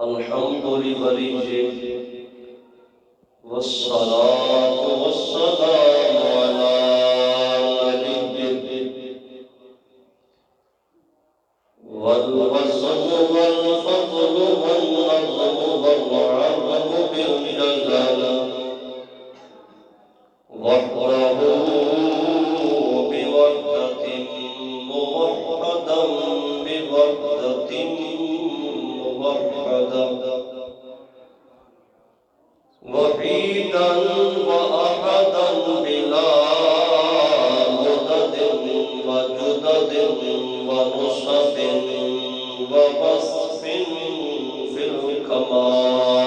الحمد لله والصلاة والسلام على نبيه والوزن والفضل والنظم والعرض بالجلال وحده بوحدة موحدا بوحدة موحدا وحيدا وأحدا بلا مدد وجدد ونصب ووصف في الكمال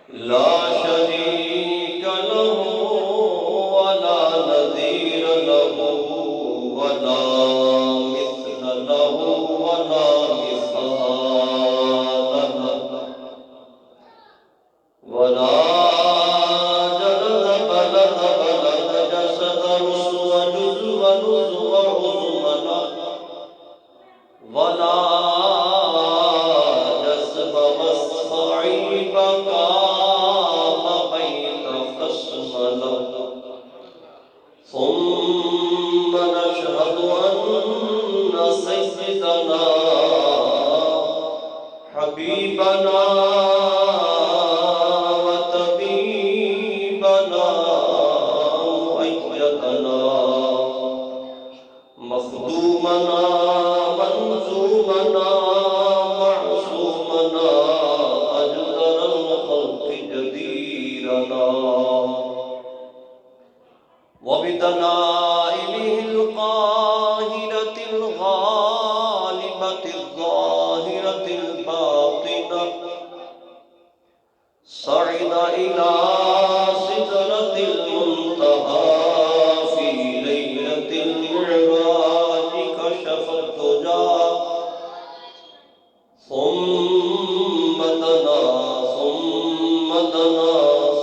لا شريك له ولا نظير له ولا مثل له ولا مثال له ولا جلد بلد بلد جسد رسو جزو نزو عظم له ولا جسد وصف عيب قام بيت خصم له ثم نشهد أن سيدنا حبيبنا وطبيبنا مؤيدنا مخدومنا منظومنا معصومنا أجدر الخلق جديرنا وبدلائله القاهرة الغالبة الظاهرة الباطنة صعد إلى سدرة المنتهى في ليلة المعراج كشف الدجى ثم دنا ثم دنا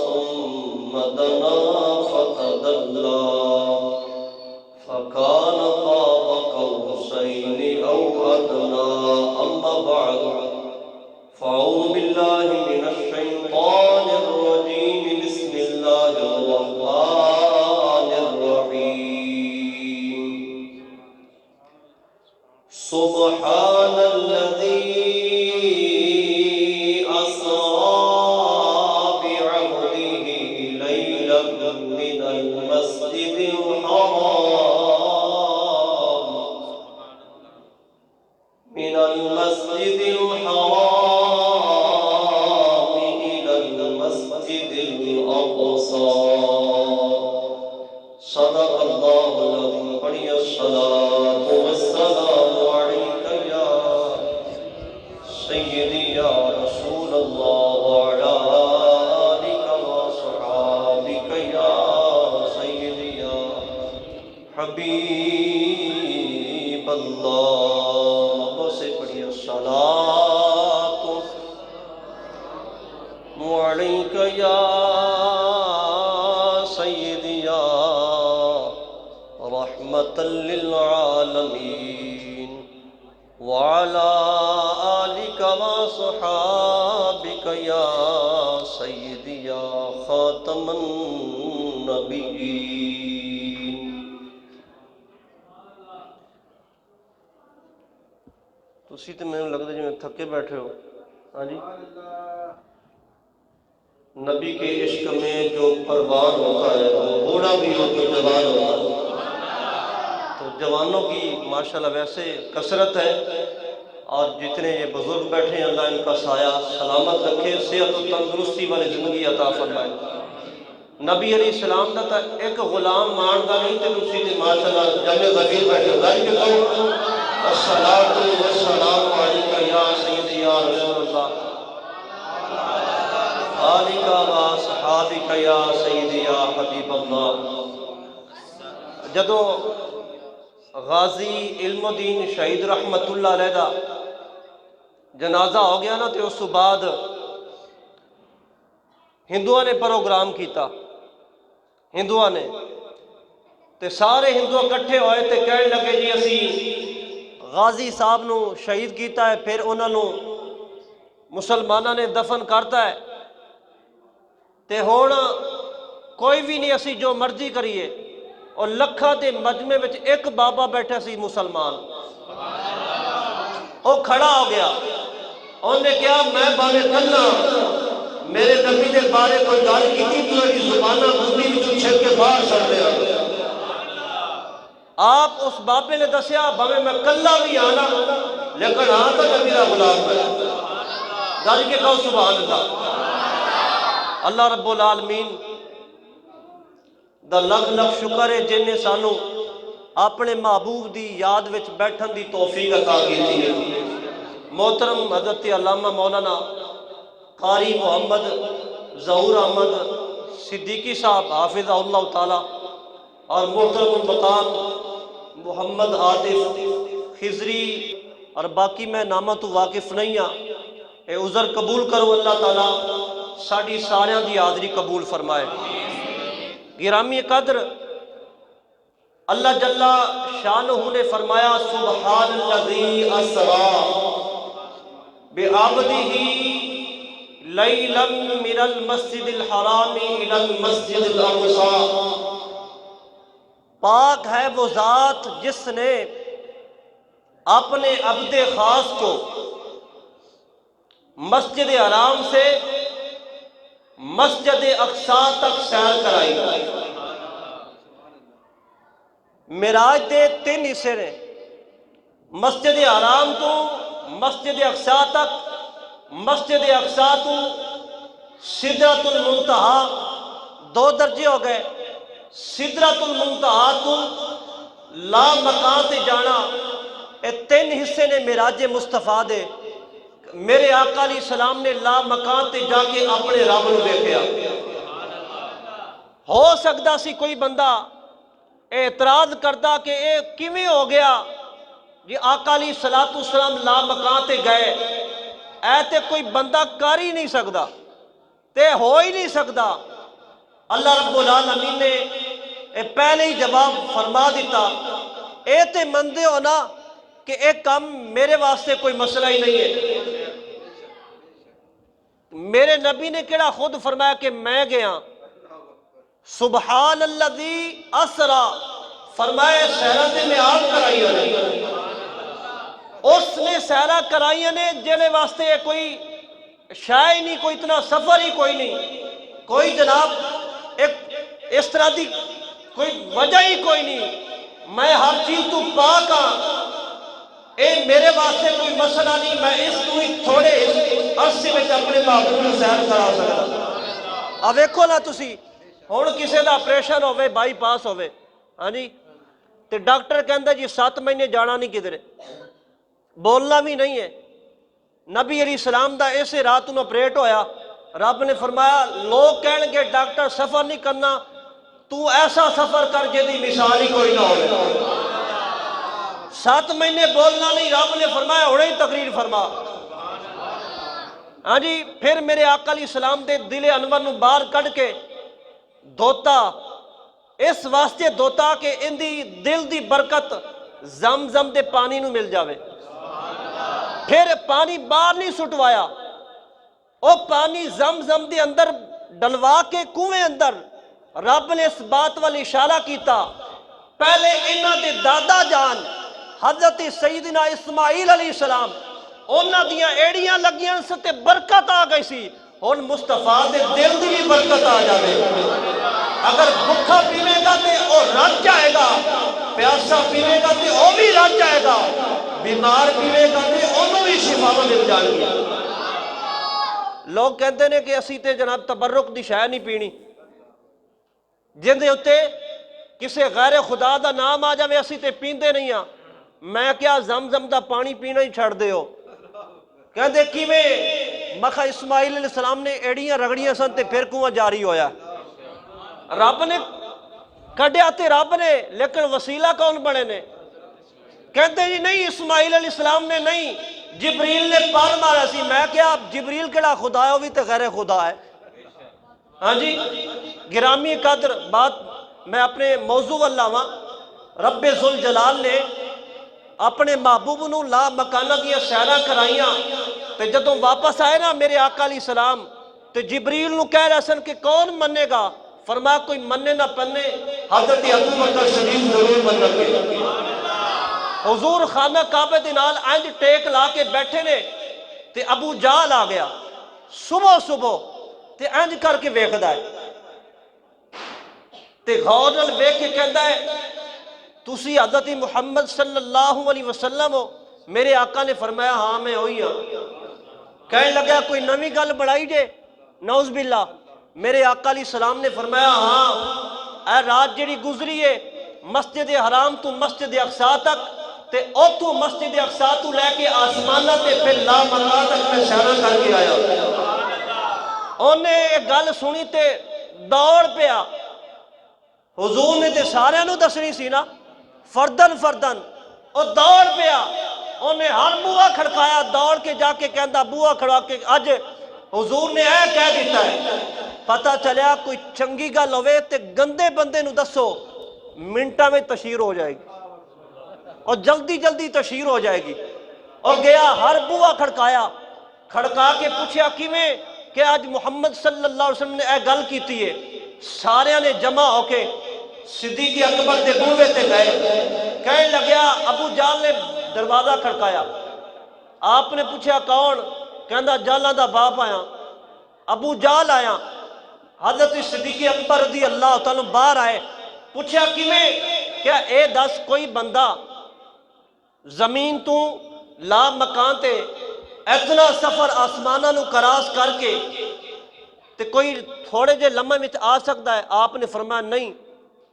ثم دنا فتدلى فكان قاب قوسين أو أدنى أما بعد فأعوذ بالله من الشيطان الرجيم بسم الله الرحمن الرحيم سبحان الذي أسرى بعبده ليلا من المسجد الحرام إلى المسجد الأقصى صدق الله العظيم بڑی الصلاة والسلام عليك يا سيدي يا رسول الله وعلى آلك وصحابك يا سيدي يا حبيب الله سے پڑھی الصلاة عليك يا سيدي يا رحمة للعالمين وعلى آلك وصحابك يا سيدي يا خاتم النبيين تسی تے میں لگتا جی میں تھکے بیٹھے ہو ہاں جی نبی کے عشق میں جو پروان ہوتا ہے وہ بوڑھا بھی ہو تو جوان ہوتا ہے تو جوانوں کی ماشاءاللہ ویسے کثرت ہے اور جتنے یہ بزرگ بیٹھے ہیں اللہ ان کا سایہ سلامت رکھے صحت و تندرستی والی زندگی عطا فرمائے نبی علیہ السلام دا تا ایک غلام ماندا نہیں تے تسی تے ماشاءاللہ جمع غفیر بیٹھے ہو ذالک قول الصلاۃ والسلام علیک یا سیدی یا رسول اللہ آلک و صحابک یا سیدی یا حبیب اللہ جدو غازی علم الدین شہید رحمت اللہ علیہ دا جنازہ ہو گیا نا تو اس بعد ہندوؤں نے پروگرام کیتا ہندوؤں نے تے سارے ہندو اکٹھے ہوئے تے کہنے لگے جی اسی غازی صاحب نو شہید کیتا ہے، پھر انہوں نے مسلمانوں نے دفن کرتا ہے، تے ہون کوئی بھی نہیں اسی جو مرضی کریے، اور لکھاں دے مجمع وچ ایک بابا بیٹھا سی مسلمان، وہ کھڑا ہو گیا، انہوں نے کہا میں بانے کلہ میرے نبی دے بارے کوئی گل کیتی تو میری زبانہ بندی وچوں چھڑ کے باہر چھڑ دیا۔ آپ اس بابے نے دسیا بھاویں میں کلہ بھی آنا لیکن ہاں تو نبی دا غلام ہے، گل کے کہو سبحان اللہ۔ اللہ رب العالمین دا لکھ لکھ شکر ہے جن نے سانو اپنے محبوب دی یاد وچ بیٹھن دی توفیق عطا کیتی ہے۔ محترم حضرت علامہ مولانا قاری محمد ظہور احمد صدیقی صاحب حافظہ اللہ تعالی، اور محترم المقام محمد عاطف خضری، اور باقی میں نامہ تو واقف نہیں ہاں، اے عذر قبول کرو، اللہ تعالیٰ ساڑی ساریاں دی حاضری قبول فرمائے۔ گرامی قدر، اللہ جل شانہ نے فرمایا سبحان الذی اسریٰ بعبدہ لیلا من المسجد الحرام الی المسجد الاقصی، پاک ہے وہ ذات جس نے اپنے عبد خاص کو مسجد حرام سے مسجد اقصی تک سیر کرائی۔ معراج دے 3 حصے نے، مسجد حرام تو مسجد اقصی تک، مسجد اقصی تو سدرۃ المنتہا، 2 درجے ہو گئے، سدرۃ المنتہا تو لا مکان تے جانا، اے 3 حصے نے معراج مصطفیٰ دے۔ میرے آقا علیہ السلام نے لا مکان تے جا کے اپنے رب نو دیکھیا۔ ہو سکتا سی کوئی بندہ اعتراض کرتا کہ اے کیویں ہو گیا جی آقا علیہ السلام لا مکان تے گئے، اے تے کوئی بندہ کر ہی نہیں سکتا، تے ہو ہی نہیں سکتا۔ اللہ رب العالمین نے اے پہلے ہی جواب فرما دیتا، اے تے مندے ہو نا کہ ایک کام میرے واسطے کوئی مسئلہ ہی نہیں ہے۔ میرے نبی نے کہڑا خود فرمایا کہ میں گیا، سبحان الذی اسریٰ، فرمایا سیرہ تے میں آپ کرائی نے، اس نے سیرہ کرائی نے جنہیں واسطے کوئی شاہ ہی نہیں، کوئی اتنا سفر ہی کوئی نہیں، کوئی جناب ایک اس طرح دی کوئی وجہ ہی کوئی نہیں، میں ہر چیز تو پاک ہاں، اے میرے واسطے کوئی مسئلہ نہیں، میں اس تو ہی تھوڑے عرصے میں اپنے محبوب کو سیر کرا سکتا۔ اب ویکھو نا تسی ہن کسے دا آپریشن ہوئے، بائی پاس ہوئے، ہاں جی، تے ڈاکٹر کہندا جی 7 مہینے جانا نہیں کدھر، بولنا بھی نہیں ہے۔ نبی علیہ السلام دا ایسے رات انہوں آپریٹ ہویا، رب نے فرمایا لوگ کہن گے ڈاکٹر سفر نہیں کرنا، تو ایسا سفر کر جدی مثال ہی کوئی نہ ہو۔ 7 مہینے بولنا نہیں، رب نے فرمایا ہونے ہی تقریر فرما۔ ہاں جی، پھر میرے آقا علیہ السلام دے دل انور نو باہر کڑ کے دوتا، اس واسطے دوتا کہ ان دی دل دی برکت زمزم دے پانی نو مل جاوے۔ پھر پانی باہر نہیں سٹوایا، او پانی زمزم دے اندر ڈلوا کے کنویں اندر رب نے اس بات والی اشارہ کیتا، پہلے انہاں دے دادا جان حضرت سیدنا اسماعیل علیہ السلام انہاں دیاں ایڑیاں لگیاں سے برکت آ گئی سی، ہن مصطفیٰ دے دل دی بھی برکت آ جائے۔ اگر بھکھا پیوے گا تے او رج جائے گا، پیاسا پیوے گا تے او بھی رج جائے گا، بیمار پیوے گا تے انہوں بھی شفا مل جائے گی۔ لوگ کہتے ہیں کہ اسی تے جناب تبرک دی شے نہیں پینی، جن دے اتے کسے غیر خدا دا نام آ جاوے اسی تے پیندے نہیں ہاں۔ میں کیا زمزم دا پانی پینا ہی چھڑ دے ہو؟ کہتے کیویں؟ مکھا اسماعیل علیہ السلام نے ایڑیاں رگڑیاں سن تے پھر کنواں جاری ہویا، رب نے کڈیا تے رب نے، لیکن وسیلہ کون بنے نے؟ کہتے جی نہیں اسماعیل علیہ السلام نے نہیں، جبریل نے پار مارا سی۔ میں کیا جبریل کیڑا خدا ہے، وہ بھی تے غیر خدا ہے۔ ہاں جی، گرامی قدر بات میں اپنے موضوع اللہ رب ذوالجلال نے اپنے محبوب نو لا مکانہ دیا سیرہ کرائیاں تے جدوں واپس آئے نا میرے آقا علیہ السلام تے جبریل نو کہہ رہے سن کہ کون منے گا؟ فرمایا کوئی منے نہ پنے حضرت ابو بکر صدیق ضرور منن گے۔ حضور خانہ کعبہ دے نال انج ٹیک لا کے بیٹھے نے تے ابو جہل آ گیا صبح صبح تے انج کر کے ویکھدا ہے تے غور نال ویکھ کے کہندا ہے تسی حضرت محمد صلی اللہ علیہ وسلم ہو؟ میرے آقا نے فرمایا ہاں میں ہوئی ہاں۔ کہنے لگا کوئی نویں گل بڑھائی جے؟ نعوذ باللہ۔ میرے آقا علیہ السلام نے فرمایا ہاں اے رات جڑی گزری ہے مسجد حرام تو مسجد اقصی تک تے اوتھوں مسجد اقصی تو لے کے آسمانہ تے پھر لا مکان تک میں سیرا کر کے آیا۔ انہیں ایک گل سنی تے دوڑ پیا۔ حضور نے تے سارے نو دسنی سی نا فردن فردن، اور دوڑ پیا۔ انہیں ہر بوہا کھڑکایا، دوڑ کے جا کے کہندا بوہا کھڑا کے اج حضور نے اے کہہ دیتا ہے۔ پتہ چلیا کوئی چنگی گل ہوئے تے گندے بندے نو دسو منٹا میں تشہیر ہو جائے گی اور جلدی جلدی تشہیر ہو جائے گی۔ اور گیا ہر بوہا کھڑکایا، کھڑکا کے پوچھا کیویں کہ آج محمد صلی اللہ علیہ وسلم نے اے گل کیتی ہے۔ سارے نے جمع ہو کے صدیق اکبر دے بوہے تے گئے۔ کہنے لگیا ابو جہل نے دروازہ کھڑکایا، آپ نے پوچھا کون؟ کہندا جہلاں دا باپ آیا۔ ابو جہل آیا، حضرت صدیق اکبر رضی اللہ تعالیٰ باہر آئے، پوچھا کیویں کیا اے دس کوئی بندہ زمین تو لا مکان تے اتنا سفر آسمانہ نو کراس کر کے تے کوئی تھوڑے جے لمحے وچ آ سکتا ہے؟ آپ نے فرمایا نہیں،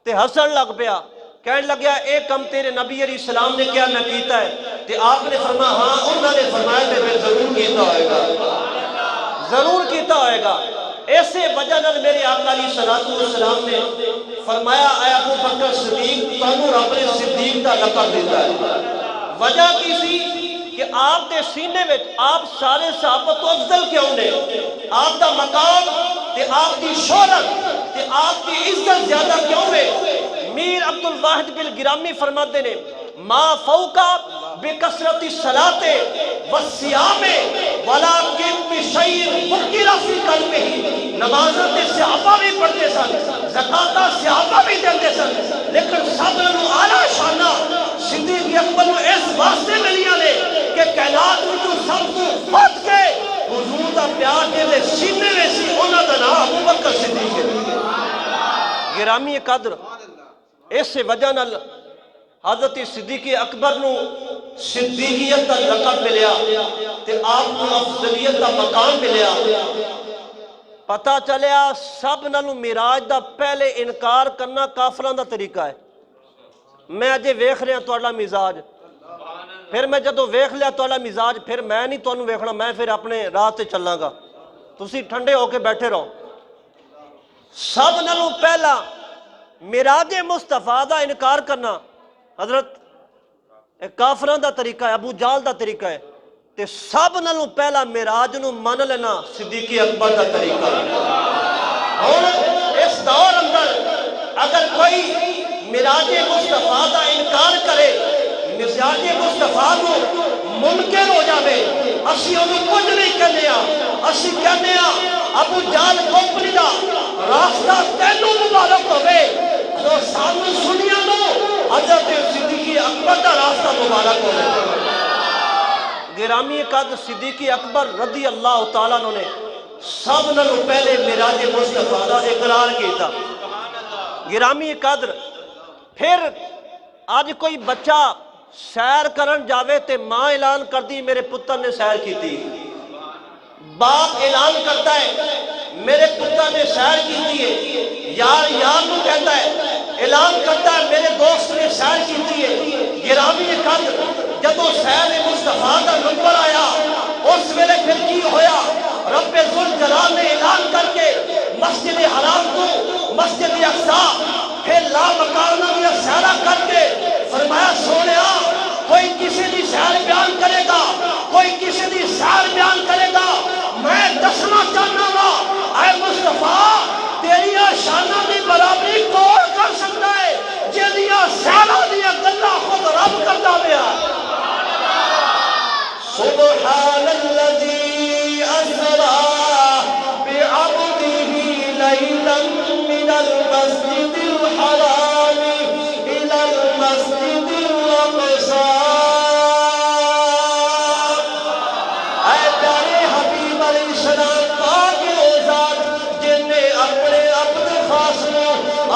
تے ہسن لگ پیا۔ کہنے لگیا اے کم تیرے نبی علیہ السلام نے کیا نہ کیتا ہے؟ تے آپ نے فرمایا ہاں انہوں نے فرمایا تے پھر ضرور کیتا ہوئے گا، ضرور کیتا ہوئے گا۔ ایسے وجہ نال میرے آقا علیہ السلام نے فرمایا اے ابو بکر صدیق تانوں رب نے صدیق دا لقب دیتا ہے۔ وجہ کی سی کہ آپ دے سینے میں آپ سارے صحابہ تو افضل کیوں نے؟ آپ دا مقام تے آپ دی شہرت تے آپ دی عزت زیادہ کیوں ہے؟ میر عبد الواحد بالگرامی فرماتے نے ما فوقا بکثرت الصلاۃ والصیام ولکن بشیء فقر فی قلبہ۔ نمازاں تے صحابہ بھی پڑھتے سن، زکاتاں صحابہ بھی دیندے سن، لیکن سب نوں اعلیٰ شانہ صدیق اکبر نوں اس واسطے ملیاں نے کہ کائنات وچوں سب کو ود کے حضور دا پیار دے سینے میں سی، انہاں دا نام ابو بکر صدیق ہے۔ گرامی قدر اس وجہ نال حضرت صدیق اکبر نو صدیقیت دا لقب ملیا تے آپ کو افضلیت دا مقام ملیا۔ پتہ چلیا سب نالوں معراج دا پہلے انکار کرنا کافراں دا طریقہ ہے۔ میں اجے ویکھ رہا تہاڈا مزاج، پھر میں جدوں ویکھ لیا تہاڈا مزاج پھر میں نہیں تانوں ویکھنا، میں پھر اپنے راہ تے چلاں گا، تسی ٹھنڈے ہو کے بیٹھے رہو۔ سب نالوں پہلا معراج مصطفیٰ دا انکار کرنا حضرت کافراں دا طریقہ ہے، ابو جہل دا طریقہ ہے، تے سب نالوں پہلا معراج نو من لینا صدیق اکبر دا طریقہ ہے۔ ہن اس دور اندر اگر کوئی معراج مصطفیٰ دا انکار کرے، معراج مصطفیٰ کو منکر ہو جاوے، اسی انہوں کچھ نہیں کہنے اسی کہنے ابو جہل کمپنی دا راستہ تینوں مبارک ہوئے، تو سامنے سنیا نو حضرت صدیق اکبر دا راستہ مبارک ہوئے۔ گرامی قدر صدیق اکبر رضی اللہ تعالیٰ نے سب نالوں پہلے معراج مصطفیٰ دا اقرار کیتا۔ گرامی قدر پھر آج کوئی بچہ سیر کرن جاوے تے ماں اعلان کر دی میرے پتر نے سیر کی تھی، باپ اعلان کرتا ہے میرے پتر نے سیر کی ہے، یار یار نو کہتا ہے، اعلان کرتا ہے میرے دوست نے سیر کی ہے۔ گرامی قدر جدو سیر مصطفیٰ کا نمبر آیا اس ویلے پھر کی ہویا؟ رب ذوالجلال نے اعلان کر کے مسجد حرام کو مسجد اقصی پھر لا مکانہ دیا سیرہ کر کے فرمایا سونیا کوئی کسی دی سیر بیان کرے گا، کوئی کسی دی سیر بیان کرے گا، میں دسنا چاہنا گا اے مصطفیٰ تیری شانہ دی برابری کون کر سکتا ہے جیدیا سیرہ دیا گلہ خود رب کرتا گیا۔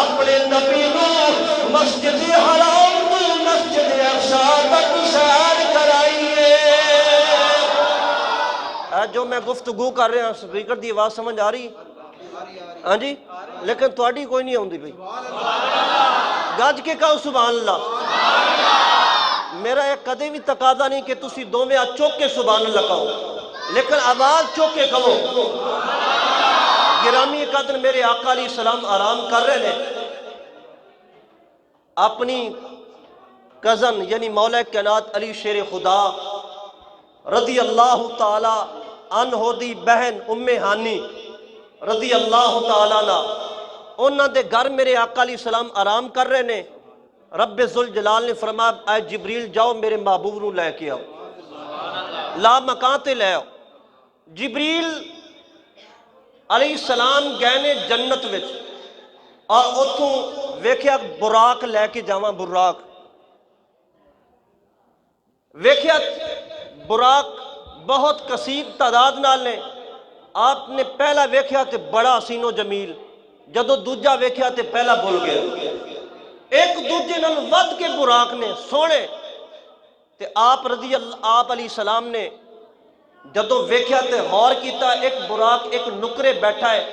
اپنے نبی نو مسجد حرام تو مسجد اقصی تک سیر کرائیے۔ جو میں گفتگو کر رہا ہوں سپیکر دی آواز سمجھ آ رہی؟ ہاں جی، لیکن تھوڑی کوئی نہیں آؤندی بھائی، گج کے کہو سبحان اللہ۔ میرا ایک کدے بھی تقاضا نہیں کہ تسی دوویں ہاتھ چوک کے سبحان اللہ کہو، لیکن آواز چوک کے کہو۔ گرامی قدر میرے آقا علیہ السلام آرام کر رہے ہیں، اپنی کزن یعنی مولا کائنات علی شیر خدا رضی اللہ تعالی عنہ دی بہن ام ہانی رضی اللہ تعالیٰ عنہ، انہاں دے گھر میرے آقا علیہ السلام آرام کر رہے نے۔ رب ذوالجلال نے فرمایا اے جبریل جاؤ میرے محبوب نو لے کے آؤ، لا مکان تے لے آؤ۔ جبریل علیہ السلام گئے نے جنت وچ، اور اتھوں ویکھیا براق لے کے جاواں، براق ویکھیا براق بہت کثیر تعداد نال نے۔ آپ نے پہلا ویکھیا تے بڑا حسین و جمیل، جدو دوجا ویکھیا تے پہلا بھول گیا۔ ایک دوجے نال ود کے براق نے سونے تے آپ علیہ السلام نے جدو ویکھیا تے غور کیتا، ایک براق ایک نکرے بیٹھا ہے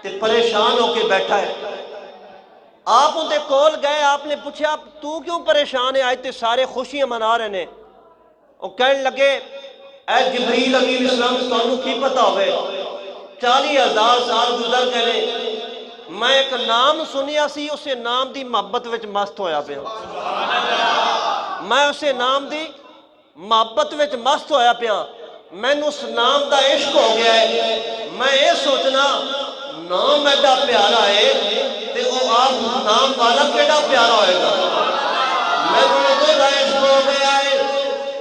تے پریشان ہو کے بیٹھا ہے۔ آپ ان دے کول گئے، آپ نے پوچھا تو کیوں پریشان ہے؟ آج تے سارے خوشیاں منا رہے نے۔ وہ کہنے لگے اے جبریل علیہ السلام تانوں کی پتہ ہوئے 40,000 سال گزر گئے، میں ایک نام سنیا سی، اسے نام دی محبت وچ مست ہویا پیا، میں اسے نام دی محبت وچ مست ہویا پیا، میں اس نام دا عشق ہو گیا ہے۔ میں یہ سوچنا نام ایڈا پیارا ہے تے وہ آپ نام والا کیڑا پیارا ہوئے گا، میں دو دا عشق ہو گیا ہے۔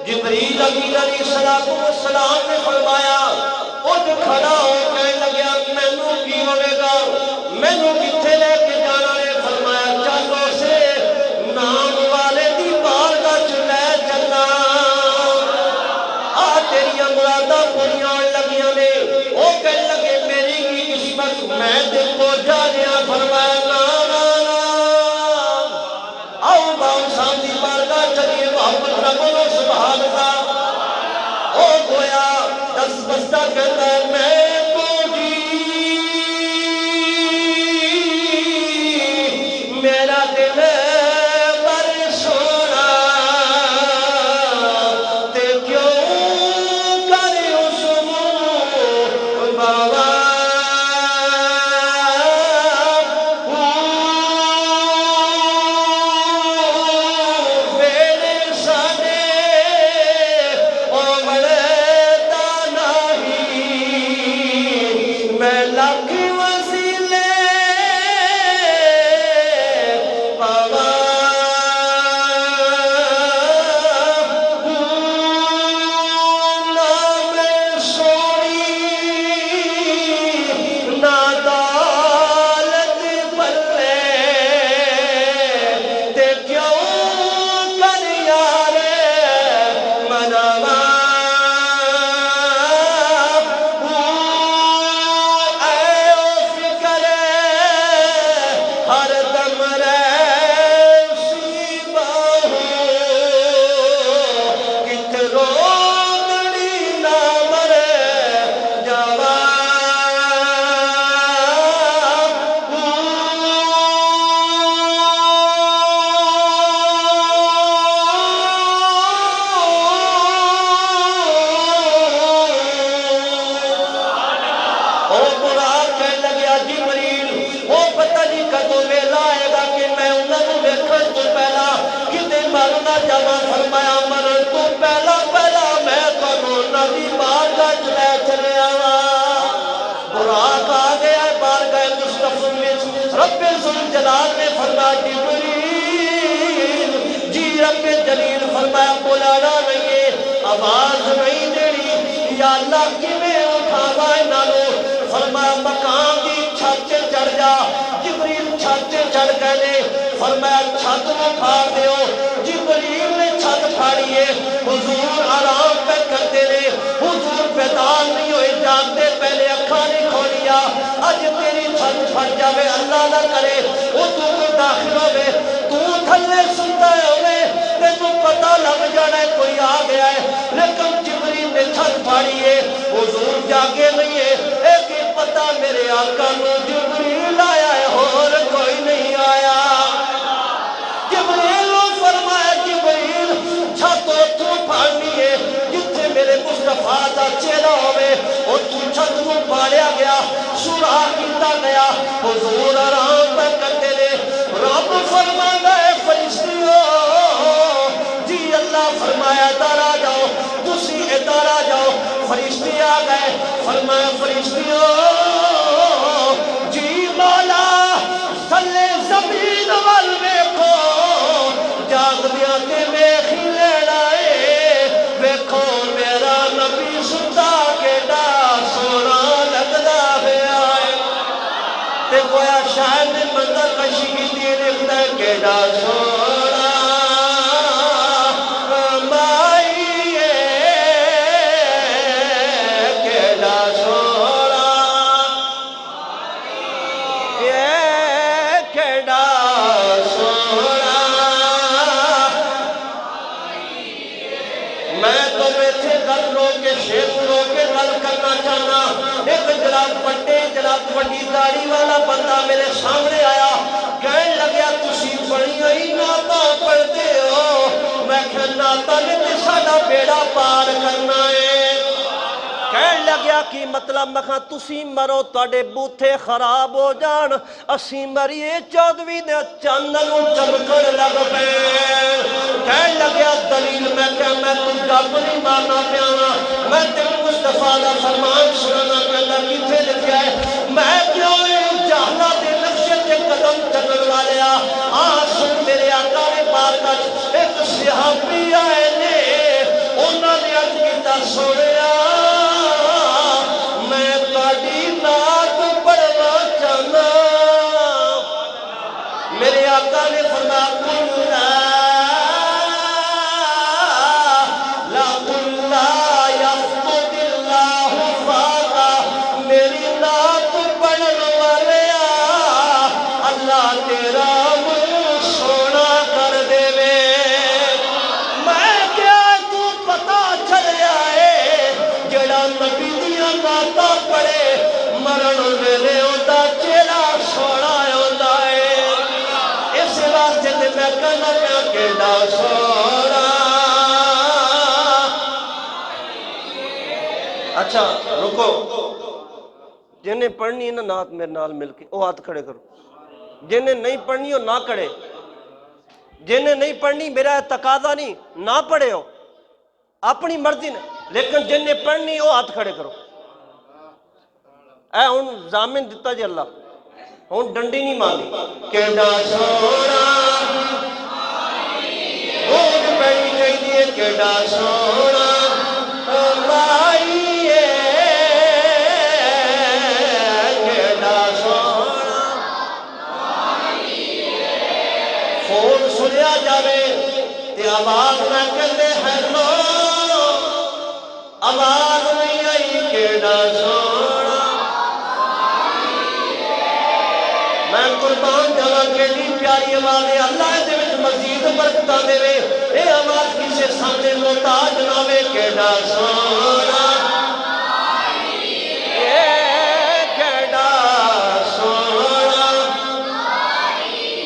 جبریل امین علیہ السلام نے فرمایا اٹھ کھڑا ہو کہنے لگیا مینوں کی ہوئے گا، مینوں کتھے لے کے جانا ہے؟ فرمایا چلو سے نام والے دی بارگاہ چ لے چلنا، تیریاں مراداں پوریاں ہون لگیاں نے۔ وہ کہنے لگے میری کی قسمت، میں تے کو جا رہا۔ فرمایا صاحب دی بارگاہ چلیے، محبت نہ بولو سبحان اللہ۔ او گویا دس بستہ کہتا ہے میں تو جی میرا دل بر سونا تے کیوں کر اس بابا رب ذوالجلال نے فرمایا جبریل جی، رب جلیل فرمایا بلانا نہیں ہے، آواز نہیں دینی، یا اللہ کیویں اٹھاواں انہاں نوں؟ فرمایا مقام دی چھت تے چڑھ جا۔ جبریل چھت تے چڑھ گئے، فرمایا چھت نوں پھاڑ دیو۔ جبریل نے چھت پھاڑی ہے، حضور آرام پہ کرتے رہے، حضور بیدار نہیں ہوئے، جاگتے پہلے اکھاں نہیں کھولیا۔ اج تیری چھت پھٹ جاوے اللہ نہ کرے، وہ لگ جانا ہے کوئی آ گیا ہے، لیکن جبریل نے چھت پھاڑی ہے، حضور جاگے نہیں ہے، ایک ہی پتہ میرے آقا کو جبریل آیا ہے اور کوئی نہیں آیا۔ جبریل نے فرمایا جبریل چھت تو پھاڑنی ہے جتھے میرے مصطفیٰ دا چہرہ ہوئے، اتھوں چھت کو پھاڑیا گیا، سوراخ کیتا گیا، حضور آرام پہ کرتے رہے۔ رب فرماتا ہے فرشتیوں جی اللہ فرمایا ادھر آ جاؤ، تسی ادھر آ جاؤ۔ فرشتے آ گئے، فرمایا فرشتیوں جی مولا تھلے زمین وال ویکھو، جاگدیاں تے ویکھ ہی لینا ہے، ویکھو میرا نبی ستا کیڈا سونا لگدا پیا ہے۔ تے گویا شاید بندہ کشی کی لکھتا ہے کیڈا سونا مائی کیڈا سونا کیڈا سونا۔ میں تو بیٹھے گل رو کے شیخ رو کے گل کرنا چاہنا۔ ایک جناب بڑے جناب بڑی داڑھی والا بندہ میرے سامنے آیا، کہنے لگیا تسی بڑی ہی نعتاں پڑھتے ہو۔ میں کہا نعتاں نے تے ساڈا بیڑا پار کرنا ہے۔ کہنے لگیا کی مطلب؟ میں کہا تسی مرو تواڈے بوتھے خراب ہو جان، اسی مریے چودھویں دے چاندن چمکن لگ پے۔ کہنے لگیا دلیل؟ میں کہا میں تو گپ نہیں مارنا پیانا، میں تیرے مصطفیٰ دا فرمان سنانا پیانا۔ کتھے لکھیا ہے؟ میں کیوں جہلا دے نقشے تے قدم چلن والیا سن میرے آقا نے پاک ایک صحابی آئے نے، انہاں نے عرض کیتا سونیا میں تہاڈی نعت پڑھنا چاہنا۔ میرے آقا نے فرمایا مرن ویلے اوندا چہرہ سونا ہوندا ہے، اس واسطے تے میں کہنا پیا کیڈا سونا۔ اچھا رکو، جنہیں پڑھنی ہے نا نعت میرے نال مل کے وہ ہاتھ کھڑے کرو، جنہیں نہیں پڑھنی ہو نہ کھڑے، جنہیں نہیں پڑھنی میرا تقاضا نہیں نہ پڑھے ہو اپنی مرضی نے، لیکن جنہیں پڑھنی ہو ہاتھ کھڑے کرو۔ اے ہن ضامن دیتا جی اللہ، ہن ڈنڈی نہیں مارنی۔ کیڈا سونا بوجھ پڑی چاہیے، کیڈا سونا مائی کیڈا سونا۔ فون سنیا جاوے تے آواز نہ کہندے ہیلو، آواز نہیں آئی کیڈا سونا۔ میں قربان جاواں کیڑی پیاری آواز ہے، اللہ دے وچ مزید برکتاں دے، اے آواز کسے سامنے محتاج نہ ہوے۔ کیڈا سونا کیڈا سونا۔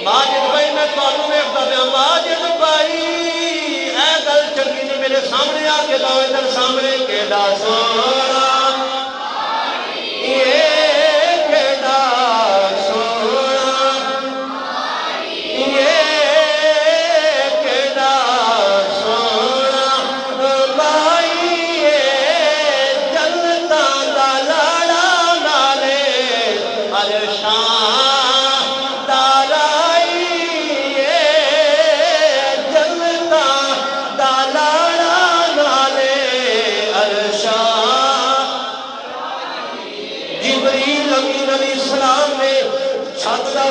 ماجد بھائی میں تانوں ویکھدا پیا، ماجد بھائی اے گل چنگی نہیں، میرے سامنے آ کے لاؤ ادھر سامنے۔ کیڈا سونا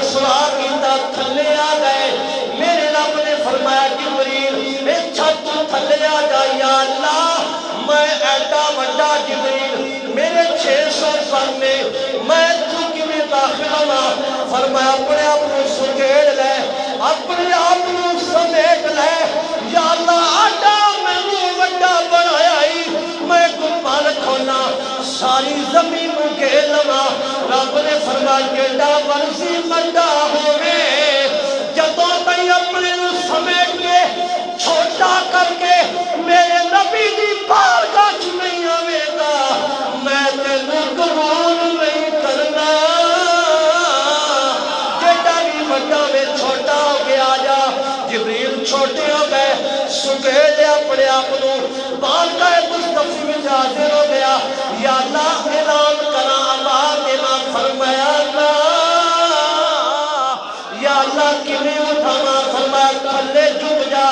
سوال کیتا تھلے آ گئے، میرے رب نے فرمایا جبریل اے چھت تھلے آ جا، یا اللہ میں ایڈا وڈا جبریل میرے 600 پر میں تو کیویں داخل ہوا؟ فرمایا اپنے آپ کو سکیڑ لے، اپنے آپ کو سمیٹ لے، یا اللہ آڈا سی بڑا ہوئے جدوں تئی اپنے سمیٹ کے چھوٹا کر کے میرے نبی دی بارگاہ وچ نہیں آوے گا میں تینوں قبول نہیں کرنا جیڑا بھی بڑا میں چھوٹا ہو گیا جا جبریل چھوٹے ہو گئے سکیلے اپنے آپ بارگاہ مصطفی میں حاضر ہو گیا یا اللہ اعلان کرا اللہ دینا فرمایا یا اللہ کیویں اٹھاواں فرمایا تھلے جھک جا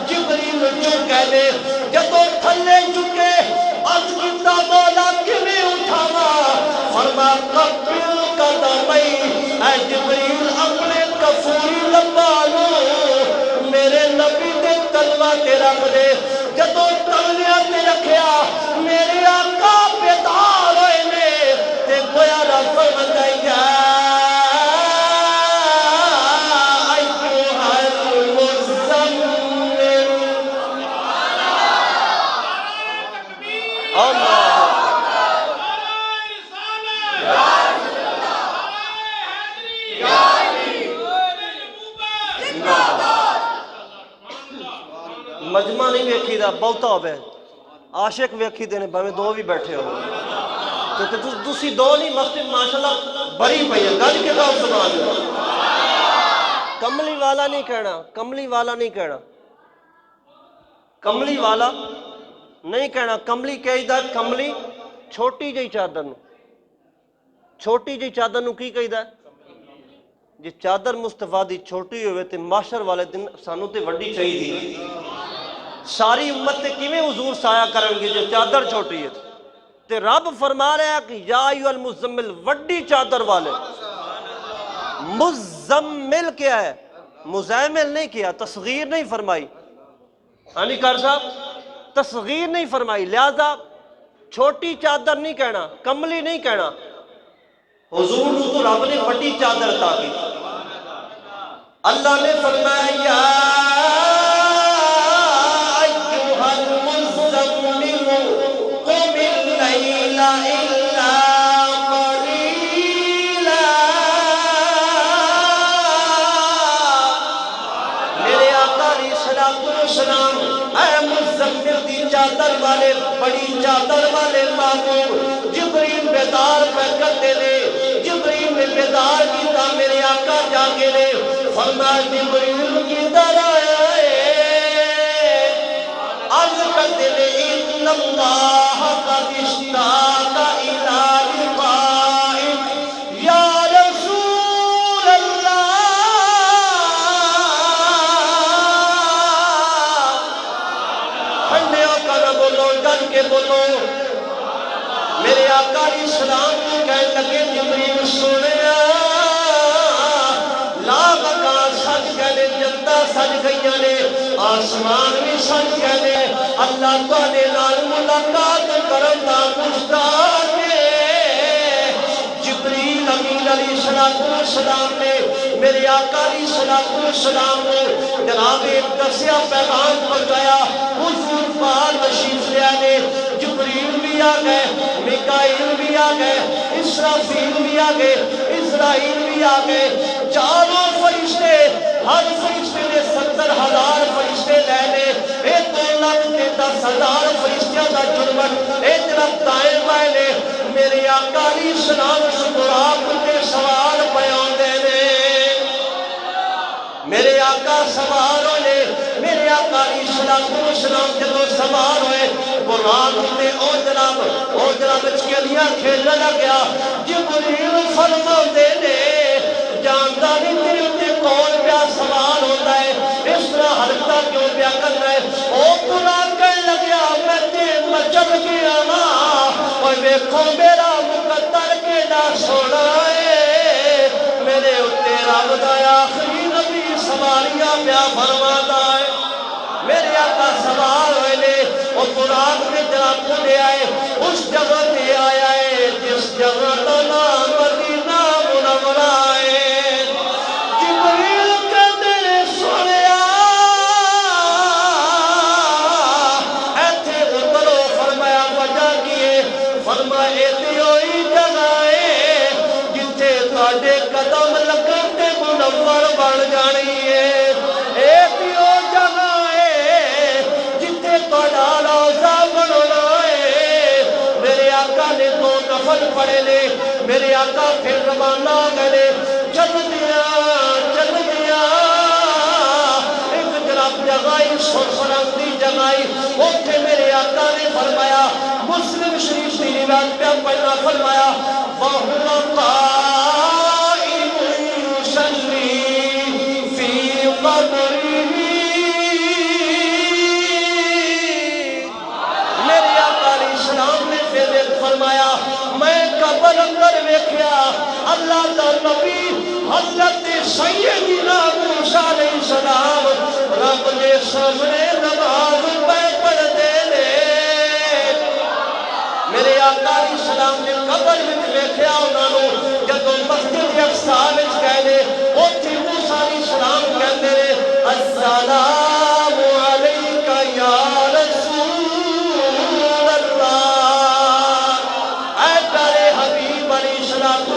جبریل جھک گئے جدوں تھلے جھکے عرض کیتا مولا کیویں اٹھاواں فرمایا قبل قدمئی اے جبریل اپنے کفوری لبا لو میرے نبی دے تلوا تے رکھ دے جدوں تلویا تے رکھیا میرے آقا بیدار ہوئے نے تے گویا رب فرمایا مجمع نہیں ویکھی دا بہتا ہوئے عاشق ویکھی دینے بھاویں دو بھی بیٹھے ہو تو تسی دو نہیں مسجد ماشاءاللہ بڑی پئی ہے گج کے گاؤں سبحان اللہ کملی والا نہیں کہنا کملی والا نہیں کہنا کملی والا نہیں کہنا کملی کہی دا کملی چھوٹی جئی چادر نو چھوٹی جئی چادر نو کی کہی دا جی چادر مصطفیٰ دی چھوٹی ہوئے تے معاشر والے دن سانو تے وڈی چاہی دی ساری امت تے کیویں حضور سایہ کرن گے جو چادر چھوٹی ہے تے رب فرما رہا ہے کہ یا ایھا المزمل وڈی چادر والے مزمل کیا ہے مزمل نہیں کیا تصغیر نہیں فرمائی علی کار صاحب تصغیر نہیں فرمائی لہذا چھوٹی چادر نہیں کہنا کملی نہیں کہنا حضور نو تو رب نے وڈی چادر عطا کی اللہ نے فرمایا یا چادر والے بڑی چادر والے بابو جبریل بیدار پہ کرتے لے جبریل نے بیدار کیتا میرے آقا جاگے لے فرمایا جبریل کی در آیا ہے عرض کرتے لے ان اللہ قد اشتاق الى لقائک یا رسول اللہ بولو ڈر کے بولو میرے آقا اسلام کو کہنے لگے جبریل سنیا لا بقا سج کہنے جنتا سج گئیاں نے آسمان بھی سج کہنے اللہ تعالی نال ملاقات کرن دا مشتاق ہے جبریل امین علیہ السلام نے میرے آقا علیہ السلام کو جناب دسیا پیغام پہنچایا حضور پاک تشریف لے آئے جبریل بھی آ گئے میکائیل بھی آ گئے اسرافیل بھی آ گئے اسرائیل بھی آ گئے چاروں فرشتے ہر فرشتے نے 70,000 فرشتے لے لے 2,10,000 فرشتیاں دا جرمت ایک طرف دائیں بائیں نے میرے آقا علیہ السلام سبراق کے سوال بیان دینے میرے آقا سوار ہوئے میرے آقا علیہ السلام جدو سوار ہوئے قرآن نے او جناب چکلیاں کھیلنے لگیا جبریل فرما دینے جانتا نہیں تیرے اتے کون پیا سوال ہوتا ہے اس طرح حرکتہ کیوں پیا کرنا ہے او قرآن کہنے لگیا میں تے مچل گیا نا اور دیکھو میرا مقدر کے نہ سونا ہے میرے اتے رب دا آخری نبی سواریاں پیا فرماتا ہے میرے آقا سوار ہوئے نے اور قرآن میں جناب کو لے آئے اس جگہ پہ آیا ہے جس جگہ کا نام مدینہ منورہ ہے جبریل کہتے نے سنیا ایتھے اترو فرمایا وجہ کیے فرمایا ایتھے ہوئی جگہ ہے جتھے تھوڑے قدم لگ آقا پھر روانہ گئے چل دیا ایک جناب جگائی سرسرم دی جگائی اوتھے میرے آقا نے فرمایا مسلم شریف کی روایت پہ پڑھنا فرمایا وَهُوَ قَائِمٌ يُصَلِّي فِي قَبْرِهِ میرے آقا علیہ السلام نے پھر فرمایا میں قبر اندر ویکھیا اللہ دا نبی حضرت سیدنا موسیٰ علیہ السلام رب دے سامنے نماز پڑھ دے لے میرے آقا علیہ السلام نے قبر میں ویکھیا انہاں نوں جدوں مسجد اقصی وچ گئے اوتھے موسیٰ علیہ السلام کہندے نے السلام علیک یا رسول اللہ اے پیارے حبیب علیہ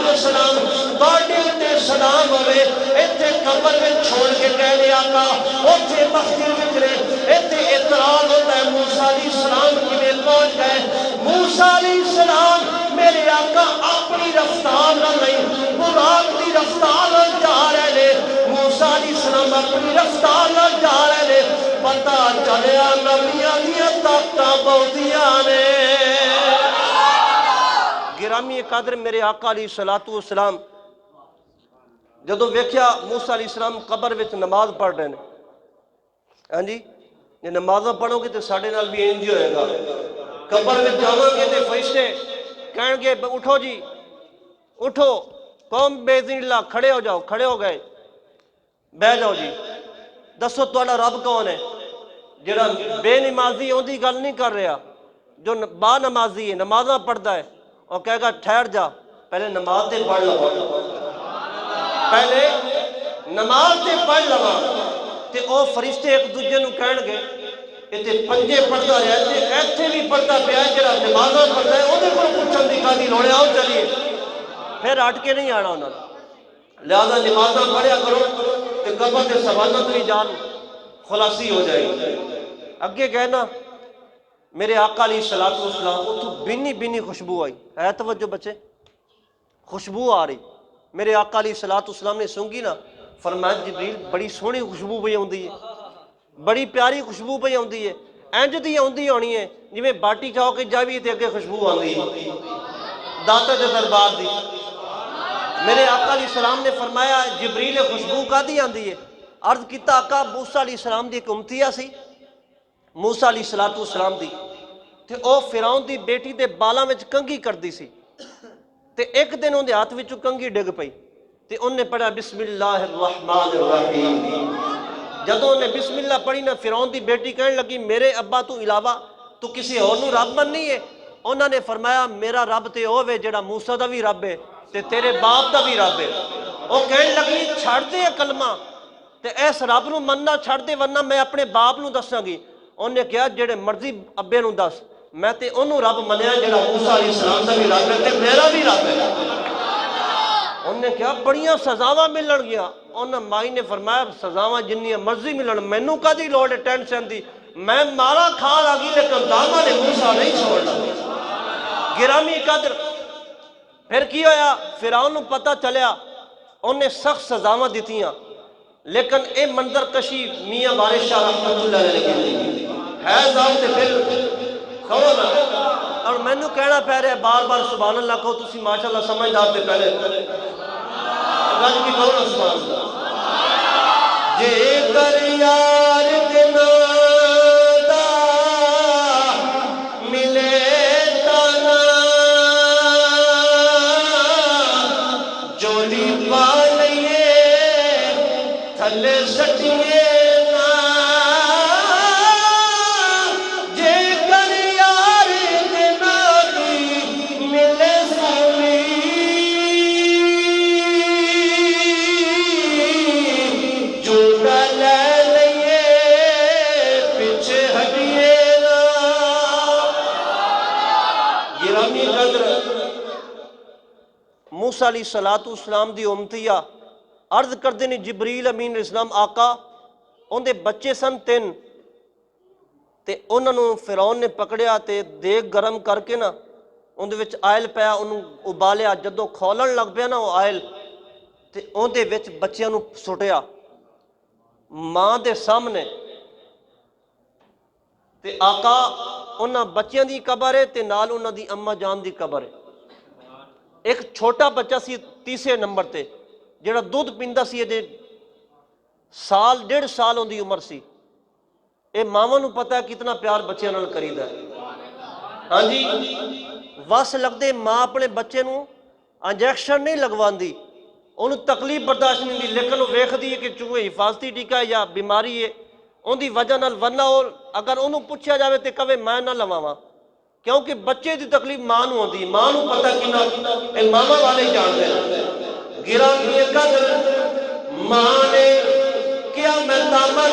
السلام باڈی تے سلام ہوئے ایتھے قبر میں چھوڑ کے کہنے آقا اوتھے مسجد وچ رہے ایتھے اعتراض ہوتا ہے موسیٰ علیہ السلام کیویں پہنچ گئے موسیٰ علیہ السلام میرے آقا اپنی رفتار نہ نہیں براق دی رفتار نہ جا رہے موسیٰ علیہ السلام اپنی رفتار نہ جا رہے پتہ چلیا نبیاں دیاں طاقتاں بہتیاں نے گرامی قدر میرے آقا علیہ السلام جدوں ویکھیا موسیٰ علیہ السلام قبر وچ نماز پڑھ رہے ہیں ہاں جی یہ نمازاں پڑھو گے تو ساڈے نال بھی انج ہوئے گا قبر میں جاواں گے تے فرشتے کہن گے اٹھو جی اٹھو قوم بے اذن اللہ کھڑے ہو جاؤ کھڑے ہو گئے بیٹھ جاؤ جی دسو تہاڈا رب کون ہے جڑا بے نمازی اودی گل نہیں کر رہا جو با نمازی ہے نمازاں پڑھدا ہے اور کہے گا ٹھہر جا پہلے نماز تے پڑھ لو پہلے نماز تے پڑھ لو تے او فرشتے ایک دوجے نوں کہن گے ایتھے پنجے پڑھدا رہیا تے ایتھے بھی پڑھدا پیا جڑا نمازاں پڑھدا ہے اودے کول پوچھن دی کادی لوڑ ہے آؤ چلیے پھر ہٹ کے نہیں آنا انہاں لہذا نمازاں پڑھیا کرو تے قبر دے سوالوں تو جان خلاصی ہو جائے گی اگے کہنا میرے آقا علیہ السلام اتھوں بینی بینی خوشبو آئی ہے توجہ بچے خوشبو آ رہی میرے آقا علیہ السلام نے سونگی نا فرمایا جبریل بڑی سونی خوشبو پئی آندی ہے بڑی پیاری خوشبو پئی آندی ہے انج دی آندی ہونی ہے جویں باٹی کھاؤ کے جاوی تے اگے خوشبو آندی ہے داتا دے دربار دی میرے آقا علیہ السلام نے فرمایا جبریل خوشبو کادی آندی ہے عرض کیتا آقا موسیٰ علیہ السلام دی ایک امتیہ سی موسیٰ علیہ السلام دی تے او فرعون دی بیٹی دے بالاں وچ کنگھی کردی سی تے ایک دن اون دے ہاتھ وچوں کنگھی ڈگ پئی تے انہیں پڑھا بسم اللہ الرحمن الرحیم جدوں نے بسم اللہ پڑھی نا فرعون دی بیٹی کہنے لگی میرے ابا تو علاوہ تو کسی اور نوں رب مننی ہے انہوں نے فرمایا میرا رب تے ہوے جڑا موسیٰ دا بھی رب ہے تے تیرے باپ دا بھی رب ہے وہ کہنے لگی چھڑ دے کلمہ تے ایس رب نوں مننا چھڑ دے ورنہ میں اپنے باپ نوں دساں گی انہیں کہا جڑے مرضی ابے نوں دس میں تے انہوں رب منیا جڑا موسیٰ علیہ السلام دا بھی رب ہے تے میرا بھی رب ہے انہیں کہا بڑیاں سزاواں ملن گیا انہیں مائی نے فرمایا سزاواں جنیاں مرضی ملن مینوں کدی لوڑ ہے ٹینشن دی میں مارا کھا لگی لیکن داما نے موسیٰ نہیں چھوڑنا گرامی قدر پھر کی ہویا فرعون نوں پتہ چلیا انہیں سخت سزاواں دتیاں لیکن اے منظر کشی میاں وارث شاہ رحمۃ اللہ علیہ ہے صاحب تے پھر کھڑو نا اور مینوں کہنا پہ رہا ہے بار بار سبحان اللہ کہو تسی ماشاءاللہ سمجھدار تے پہلے گل کی کہو نا سبحان اللہ جے کر یار دنا دا ملے تانا جوڑی پا لئیے تھلے سٹیے موسیٰ علیہ السلام دی امتیہ عرض کردے نے جبریل امین علیہ السلام آقا ان دے بچے سن 3 تے انہوں نے فرعون نے پکڑیا تے دیگ گرم کر کے نا ਉਹਦੇ ਵਿੱਚ ਆਇਲ ਪਿਆ, ਉਹਨੂੰ ਉਬਾਲਿਆ, ਜਦੋਂ ਖੋਲਣ ਲੱਗ ਪਿਆ ਨਾ ਉਹ ਆਇਲ, ਤੇ ਉਹਦੇ ਵਿੱਚ ਬੱਚਿਆਂ ਨੂੰ ਸੁੱਟਿਆ ਮਾਂ ਦੇ ਸਾਹਮਣੇ। ਤੇ ਆਕਾ ਉਹਨਾਂ ਬੱਚਿਆਂ ਦੀ ਕਬਰ ਹੈ ਤੇ ਨਾਲ ਉਹਨਾਂ ਦੀ ਅੰਮਾ ਜਾਨ ਦੀ ਕਬਰ ਹੈ। ਇੱਕ ਛੋਟਾ ਬੱਚਾ ਸੀ ਤੀਸਰੇ ਨੰਬਰ ਤੇ, ਜਿਹੜਾ ਦੁੱਧ ਪੀਂਦਾ ਸੀ, ਇਹਦੇ ਸਾਲ 1.5 ਸਾਲ ਉਹਦੀ ਉਮਰ ਸੀ। ਇਹ ਮਾਵਾਂ ਨੂੰ ਪਤਾ ਕਿਤਨਾ ਪਿਆਰ ਬੱਚਿਆਂ ਨਾਲ ਕਰੀਦਾ। ਹਾਂਜੀ, ਵਸ ਲੱਗਦੇ ਮਾਂ ਆਪਣੇ ਬੱਚੇ ਨੂੰ ਇੰਜੈਕਸ਼ਨ ਨਹੀਂ ਲਗਵਾਉਂਦੀ, ਉਹਨੂੰ ਤਕਲੀਫ ਬਰਦਾਸ਼ਤ ਨਹੀਂ ਹੁੰਦੀ, ਲੇਕਿਨ ਉਹ ਵੇਖਦੀ ਹੈ ਕਿ ਚੂਹੇ ਹਿਫਾਜ਼ਤੀ ਟੀਕਾ ਜਾਂ ਬਿਮਾਰੀ ਹੈ, ਉਹਦੀ ਵਜ੍ਹਾ ਨਾਲ ਵਰਨਾ ਉਹ ਅਗਰ ਉਹਨੂੰ ਪੁੱਛਿਆ ਜਾਵੇ ਤੇ ਕਵੇ ਮੈਂ ਨਾ ਲਵਾਵਾਂ, ਕਿਉਂਕਿ ਬੱਚੇ ਦੀ ਤਕਲੀਫ ਮਾਂ ਨੂੰ ਆਉਂਦੀ, ਮਾਂ ਨੂੰ ਪਤਾ ਕਿੰਨਾ, ਇਹ ਮਾਵਾਂ ਵਾਲੇ ਜਾਣਦੇ ਨੇ। ਗਿਰਾਮੀ ਕਦਰ ਮਾਂ ਨੇ ਕਿਹਾ ਮੈਂ ਦਾਮਨ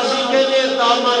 ਅਸੀਂ ਕਹਿੰਦੇ ਦਾਮਨ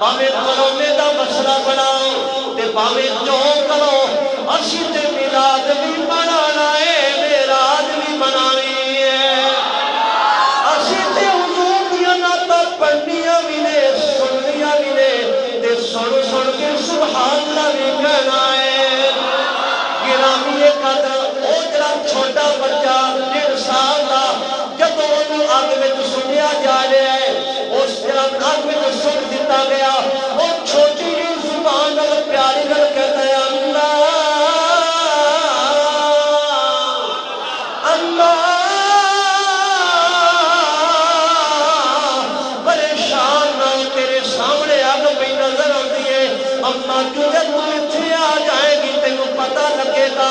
ਭਾਵੇਂ ਕਰੋਨੇ ਦਾ ਮਸਲਾ ਬਣਾਓ ਤੇ ਭਾਵੇਂ ਜੋ ਕਰੋ, ਅਸੀਂ ਤੇ ਮਿਲਾਦ ਵੀ ਮਨਾਉਣਾ ਹੈ, ਮੇਰਾਜ ਵੀ ਮਨਾਉਣੀ ਹੈ। ਅਸੀਂ ਤੇ ਹੁਜ਼ੂਰ ਦੀਆਂ ਨਾਤਾਂ ਪੜ੍ਹਨੀਆਂ ਵੀ ਨੇ, ਸੁਣਨੀਆਂ ਵੀ ਨੇ, ਤੇ ਸੁਣ ਸੁਣ ਕੇ ਸੁਭਾਨ ਅੱਲਾਹ ਵੀ ਕਹਿਣਾ ਹੈ। ਗਿਰਾਮੀ ਕਦਰ ਉਹ ਜਿਹੜਾ ਛੋਟਾ ਬੱਚਾ 1.5 ਸਾਲ ਦਾ, ਜਦੋਂ ਉਹਨੂੰ ਅੱਗ ਵਿੱਚ ਸੁੱਟਿਆ ਜਾ ਰਿਹਾ ਹੈ, ਉਸ ਤਰ੍ਹਾਂ ਅੱਗ ਵਿੱਚ ਸੁੱਟ ਦਿੱਤਾ ਗਿਆ, ਉਹ ਛੋਟੀ ਜਿਹੀ ਜ਼ੁਬਾਨ ਨਾਲ ਪਿਆਰੀ ਨਾਲ ਕਹਿੰਦਾ ਹੈ ਅੱਲਾਹ ਅੱਲਾਹ। ਪਰੇਸ਼ਾਨ ਨਾਲ ਤੇਰੇ ਸਾਹਮਣੇ ਅੱਗ ਪਈ ਨਜ਼ਰ ਆਉਂਦੀ ਹੈ, ਅੰਮਾ ਜਦੋਂ ਤੂੰ ਇੱਥੇ ਆ ਜਾਏਗੀ ਤੈਨੂੰ ਪਤਾ ਲੱਗੇਗਾ।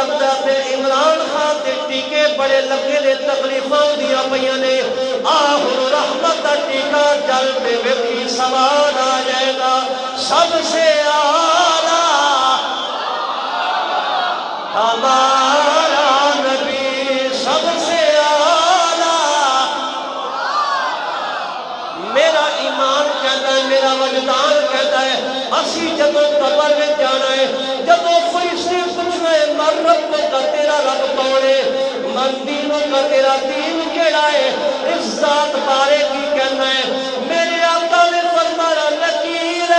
لگتا ہے عمران خان دے ٹیکے بڑے لگے نے تکلیفاں دیا پیاں نے آہر رحمت دا ٹیکا جل پہ ویکھی سوال آ جائے گا سب سے اعلیٰ ہمارا نبی سب سے اعلیٰ میرا ایمان کہتا ہے میرا وجدان کہتا ہے اسی جدوں قبر میں جانا ہے جدوں فرشتے پوچھنا ہے من ربوں کا تیرا رب کون ہے من دینوں کا تیرا دین کیڑا ہے اس ذات بارے کی کہنا ہے میرے آقا نے فرمایا نکیر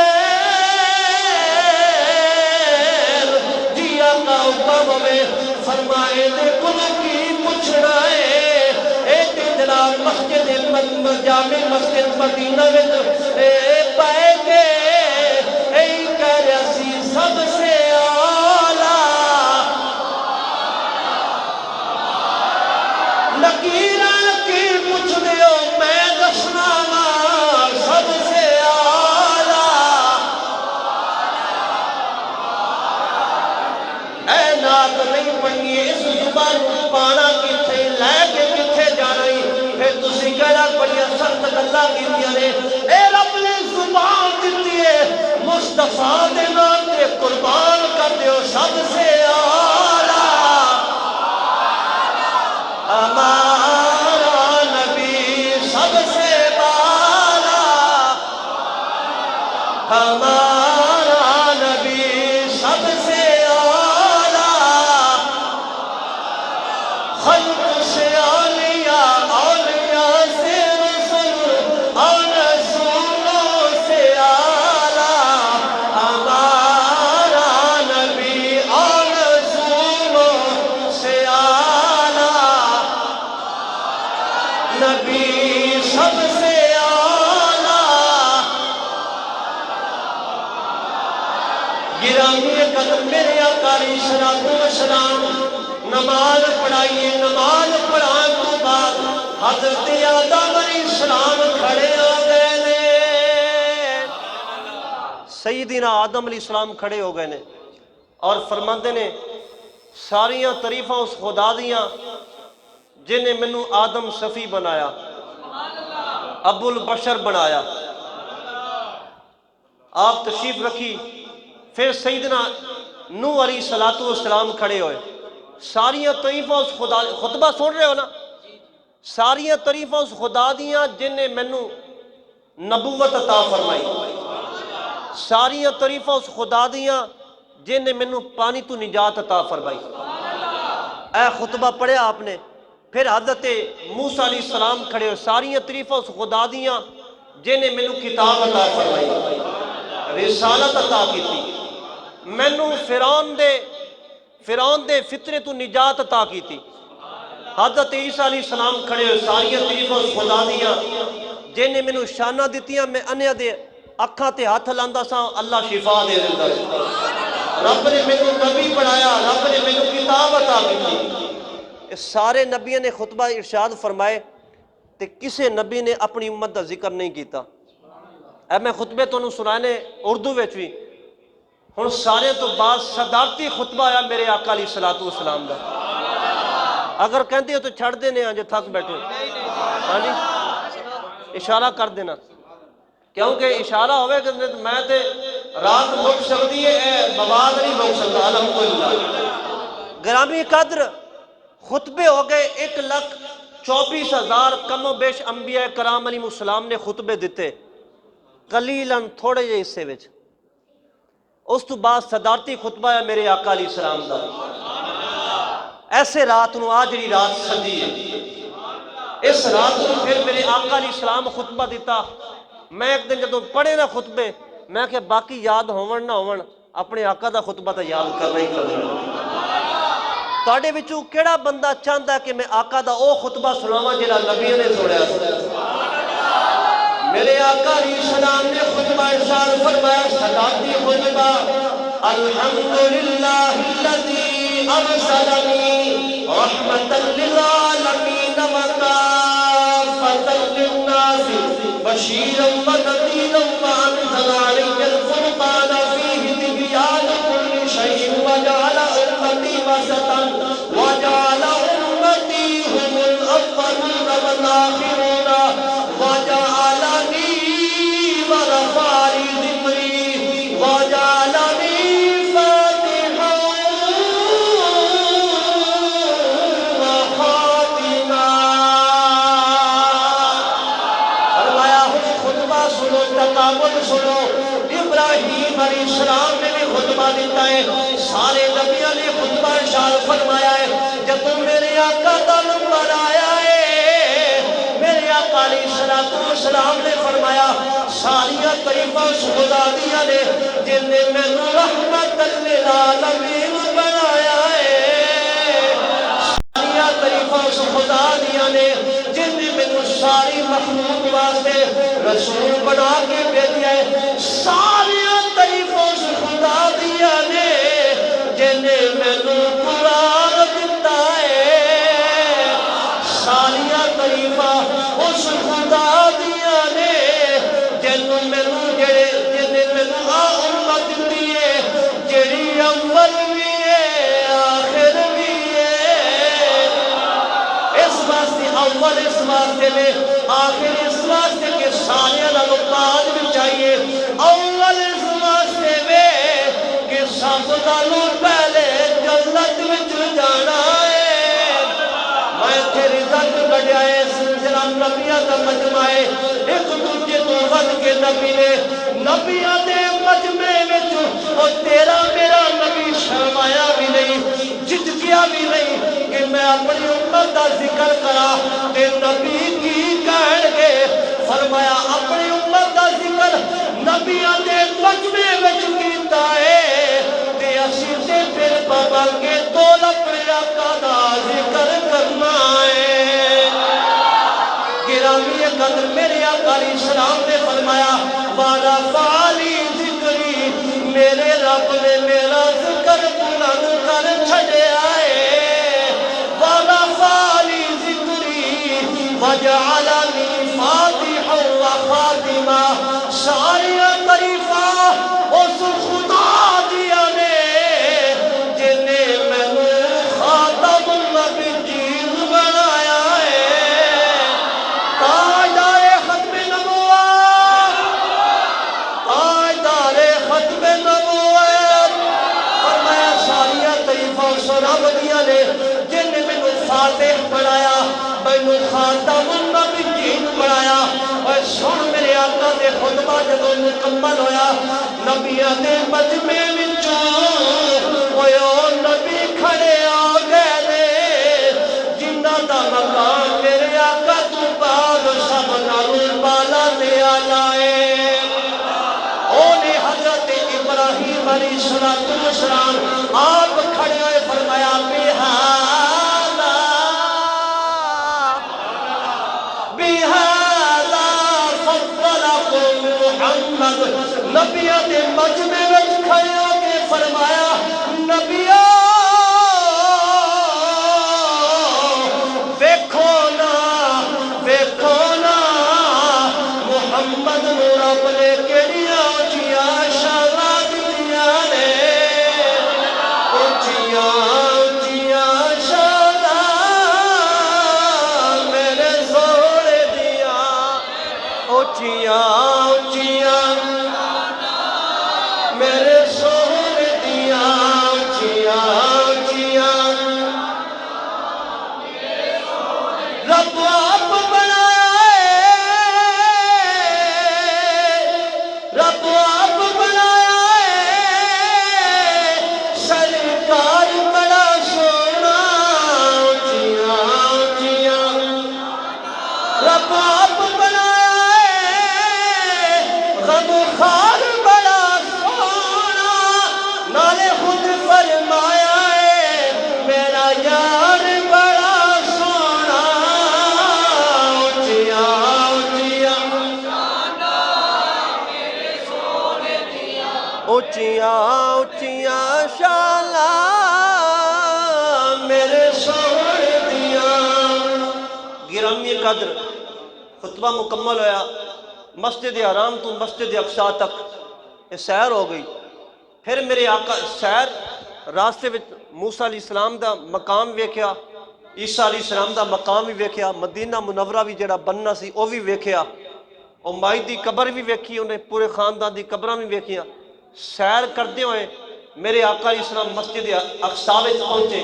جی آقا حکم میں فرمائے دے کل کی پوچھنا ہے ایک جناب مسجد جامع مسجد مدینہ میں پائے گے سب سے اعلیٰ نکیر پوچھ دیو میں دسنا سب سے اعلیٰ اے نات نہیں پڑھنی اس زبان پانا کتھے لے کے کتھے جانا ہی پھر تسی کہنا بڑی سخت گلاں کیتیاں نے اے رب نے زبان دیتی ہے مصطفیٰ دے نام تے قربان کر دیو سب سے اعلیٰ ہمارا نبی سب سے بالا ہمارا نبی سب سے اعلیٰ خلق سے اولیاء اولیاء سے رسول اور رسولوں سے اعلیٰ ہمارا نبی اور رسولوں سے اعلیٰ نبی سب سے اعلیٰ گرامی قدر میرے آقا علیہ السلام نماز پڑھائیے نماز پڑھان تو بعد حضرت آدم علیہ السلام کھڑے ہو گئے نے سیدنا آدم علیہ السلام کھڑے ہو گئے نے اور فرماندے نے ساریاں تعریفاں اس خدا دیاں جن نے مینوں آدم صفی بنایا ابو البشر بنایا آپ تشریف رکھی پھر سیدنا نوح علیہ السلام کھڑے ہوئے ساریاں تعریفاں اس خدا خطبہ سن رہے ہو نا ساریاں تعریفاں اس خدا دیاں جن نے مینوں نبوت عطا فرمائی ساریاں تعریفاں اس خدا دیاں جن نے مینوں پانی تو نجات عطا فرمائی اے خطبہ پڑھیا آپ نے پھر حضرت موسیٰ علیہ السلام کھڑے ہوئے ساریاں تعریفاں اس خدا دیاں جن نے مینوں کتاب عطا فرمائی رسالت عطا کیتی مینوں فرعون دے فطرے تو نجات عطا کیتی حضرت عیسیٰ علیہ السلام کھڑے ہوئے ساریاں تعریفاں اس خدا دیاں جن نے مینوں شاناں دتیاں میں انیا دے اکھاں تے ہاتھ لاندا سا اللہ شفا دے دیندا سی رب نے مینوں نبی بنایا رب نے مینوں کتاب عطا کیتی سارے نبیوں نے خطبہ ارشاد فرمائے تے کسے نبی نے اپنی امت دا ذکر نہیں کیتا اے میں خطبے تو سنانے اردو وچ بھی ہن سارے تو بعد صدارتی خطبہ آیا میرے آقا علیہ السلام دا اگر کہندے ہو تو چھڑ دینے آج تھک بیٹھے ہاں جی اشارہ کر دینا کیونکہ اشارہ ہوئے کہ میں تے رات مک سکتی ہے مواد نہیں مک سکتا الحمدللہ گرامی قدر خطبے ہو گئے 1,24,000 کم و بیش انبیاء کرام علیہ السلام نے خطبے دیتے قلیلاً تھوڑے جے حصے وچ اس تو بعد صدارتی خطبہ ہے میرے آقا علیہ السلام دا ایسے رات نو آج جڑی رات سجی ہے اس رات نو پھر میرے آقا علیہ السلام خطبہ دیتا میں ایک دن جدوں پڑھے نہ خطبے میں کہ باقی یاد ہون نہ ہون اپنے آقا دا خطبہ تو یاد کرنا ہی کرنا تواڈے وچوں کیڑا بندہ چاہندا کہ میں آقا دا او خطبہ سناواں جڑا نبی نے سنایا میرے آقا علیہ السلام نے خطبہ ارشاد فرمایا صداقتی خطبہ الحمدللہ الذی ارسلنی رحمتا للعالمین وکافۃ للناس بشیرا ونذیرا وانزل علی الفرقان فیہ تبیان کل شیء وجعل امتی وسطا ابراہیم علیہ السلام نے بھی خطبہ دیتا ہے، سارے نبیوں نے خطبہ ارشاد فرمایا ہے۔ جب میرے آقا دا نمبر آیا ہے، میرے آقا علیہ السلام نے فرمایا ساریاں طریفہ اس خدا دیا نے جن نے میں رحمت للعالمین بنایا ہے، ساریاں طریفہ اس خدا دیا نے جن نے میں ساری مخلوق واسطے رسول بنا کے بھیجا ہے، ساریاں طریفہ اس خدا دیا نے جن نے میں قرآن دیتا ہے، ساریاں طریفہ اس خدا دیا نے جن میں امت دی ہے جڑی اول بھی ہے آخر بھی ہے، اس واسطے اول اس واسطے میں آخر اس واسطے کہ ساریاں بعد بھی چاہیے، اول اس واسطے میں کہ سب نالوں پہلے جنت وچ جانا ہے۔ میں تھے رزق کڈیا ہے سلسلہ نبیاں دا مجمع ہے، ایک دوجے تو ود کے نبی نے نبیاں دے مجمع وچ اور تیرا میرا نبی شرمایا بھی نہیں، جھجکیا بھی نہیں کہ میں اپنی امت دا ذکر کرا تے نبی کی کہن گے، فرمایا اپنی امت دا ذکر نبیاں دے مجمع وچ کیتا ہے تے اسی تے پھر پاواں گے تول اپنے آقا دا ذکر کرنا ہے۔ گرامی قدر میرے آقا علیہ السلام نے فرمایا وَرَفَعَ لِي ذِکْرِی، میرے رب نے میرا ذکر بلند کر چھڑیا ہے، وَرَفَعَ لِي ذِکْرِی وَجَعَلَنِی فَاتِحًا وَخَاتِمًا، ساریاں طریفہ اس خدا دیا نے جن نے میں خاتم النبیین بنایا ہے، تاجدار ختم نبوت، تاجدار ختم نبوت، فرمایا ساریاں طریفہ اس رب دیا نے جن نے میں فاتح بنایا، میں خاتم النبیین بنایا۔ اور سن میرے آقا دے خطبہ جب مکمل ہویا نبیاں دے مجمع وچوں اوے او نبی کھڑے آ گئے نے جنہاں دا مقام میرے آقا تو بعد سب نالوں بالا تے آلا ہے، اونے حضرت ابراہیم علیہ السلام آپ کھڑے ہوئے فرمایا نبیوں دے مجمع وچ کھڑے ہو کے فرمایا نبیوں ویکھو نا محمد نو رب نے کیڑیاں اونچیاں شاناں دتیاں نے، اونچیاں اونچیاں شاناں میرے سونے دیاں، اونچیاں اونچیاں میرے سونے دیاں، اونچیاں اونچیاں رب آپ بنایا ہے، رب آپ بنایا ہے، سرکار بڑا سونا، اونچیاں اونچیاں رب آپ بنایا ہے، غمخوار بڑا سونا، نالے خود فرمایا ہے میرا یار بڑا سونا، اونچیاں اونچیاں اونچیاں اونچیاں شاناں میرے سونے دیاں۔ گرامی قدر خطبہ مکمل ہویا، مسجد حرام تو مسجد اقصی تک یہ سیر ہو گئی، پھر میرے آقا سیر راستے وچ موسیٰ علیہ السلام دا مقام ویکھیا، عیسیٰ علیہ السلام دا مقام بھی ویکھیا، مدینہ منورہ بھی جڑا بننا سی وہ بھی ویکھیا، اور مائی دی قبر بھی ویکھی، انہیں پورے خاندان دی قبراں بھی ویکھیاں۔ سیر کرتے ہوئے میرے آقا علیہ السلام مسجد اقصی وچ پہنچے،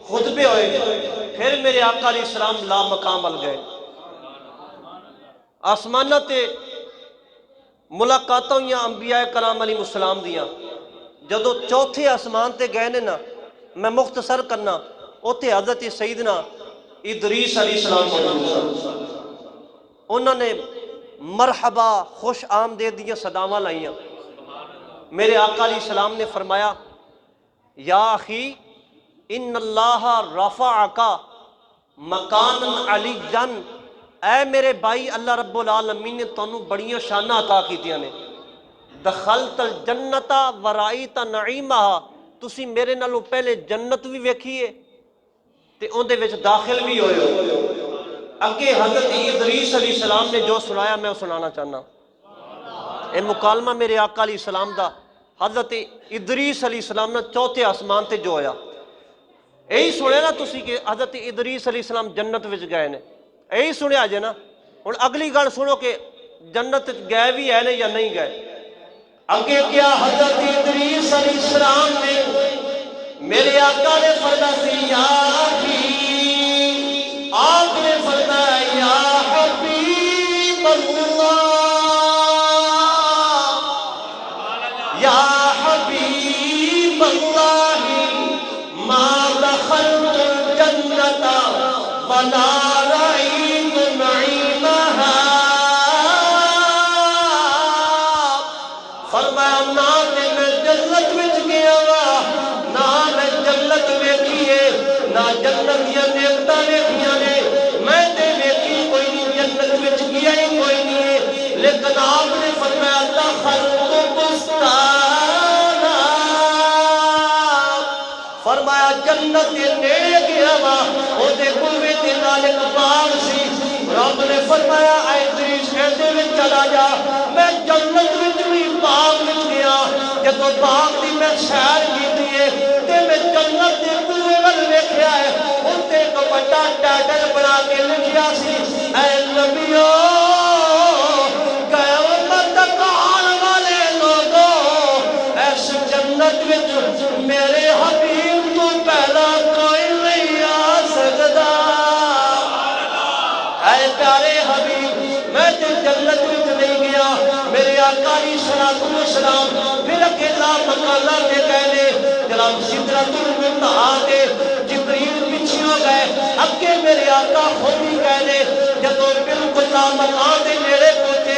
خطبے ہوئے، پھر میرے آقا علیہ السلام لا مقام ال گئے، آسمانہ تے ਮੁਲਾਕਾਤਾਂ ਹੋਈਆਂ ਅੰਬੀਆ ਕਲਾਮ ਅਲੈਹਿਮ ਸਲਾਮ ਦੀਆਂ। ਜਦੋਂ ਚੌਥੇ ਆਸਮਾਨ ਤੇ ਗਏ ਨੇ ਨਾ, ਮੈਂ ਮੁਖਤਸਰ ਕਰਨਾ, ਉੱਥੇ ਹਜ਼ਰਤ ਸਈਦਨਾ ਇਦਰੀਸ ਅਲੈਹਿਸਸਲਾਮ ਮੌਜੂਦ ਸਨ। ਉਹਨਾਂ ਨੇ ਮਰਹਬਾ خوش آمدید ਦੀਆਂ ਸਦਾਵਾਂ ਲਾਈਆਂ। میرے آقا علیہ السلام نے فرمایا یا اخی ان اللہ رفعک مکانا علیجا، اے میرے بھائی اللہ رب العالمین نے تانوں بڑیاں شاناں عطا کیتیاں نے۔ دخلت الجنت ورائیت نعیمہا، تسی میرے نالوں پہلے جنت بھی ویکھیے تے اون دے وچ داخل بھی ہوئے ہو۔ اگے حضرت ادریس علیہ السلام نے جو سنایا میں سنانا چاہنا۔ اے مکالمہ میرے آقا علیہ السلام دا حضرت ادریس علیہ السلام نے چوتھے آسمان تے جو ہویا، یہی سنیا نا تسی کہ حضرت ادریس علیہ السلام جنت وچ گئے نے، یہی سنیا جے نا۔ ہن اگلی گل سنو کہ جنت گئے بھی ہے نے یا نہیں گئے۔ اگے کیا حضرت ادریس علیہ السلام نے میرے آقا نے فرمایا سی یا اخی، آپ نے فرمایا یا حبیب اللہ، یا حبیب اللہ ما دخلت الجنت ولا رأیت نعیمہا، فرمایا نہ تے میں جنت وچ گیا وا، نہ میں جنت ویکھیے، نہ جنت دیا نعمتاں ویکھیاں نے، میں تے ویکھی کوئی نہیں، جنت وچ گیا ہی کوئی نہیں، لیکن آپ نے فرمایا دخلت بستانا، فرمایا جنت دے نیڑے گیا وا، او دے بوے دے نال ایک باغ سی، رب نے فرمایا اے ادریس ایدے وچ چلا جا، میں جنت وچ بھی باغ وچ گیا، جدوں باغ دی میں سیر کیتی ہے تے میں جنت دے بوے ول ویکھیا ہے، اوتے ایک بڑا ٹائٹل بنا کے لکھیا سی اے نبیو قیامت آن والے لوگوں، اس جنت وچ میرے حبیب تو پہلا کوئی نہیں آ سکدا۔ اے پیارے حبیب میں تے جنت وچ نہیں گیا، میرے آقا علیہ الصلوۃ والسلام پھر اکیلا مکانا تے گئے نے، جناب سدرۃ المنتہا تے جبریل پیچھے ہو گئے، اگے میرے آقا خود ہی گئے نے، جدوں بالکل مکان دے نیڑے پہنچے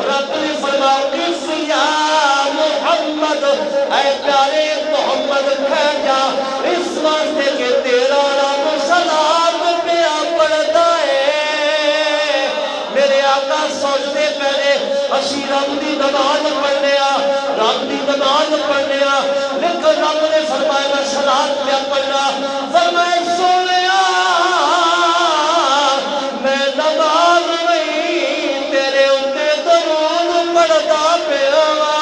رب نے فرمایا قف یا محمد، اے پیارے محمد ٹھہر جا، اس واسطے کہ تیرا رب صلاۃ پہ پڑھدا ہے۔ میرے آقا سوچتے پہلے اسی رب دی نماز پڑھنے آ، رب دی نماز پڑھنے آ، لیکن رب نے فرمایا میں صلاۃ پہ پڑھنا، فرمایا سونیا میں نماز نہیں تیرے اتے درود پڑھدا پیا وا،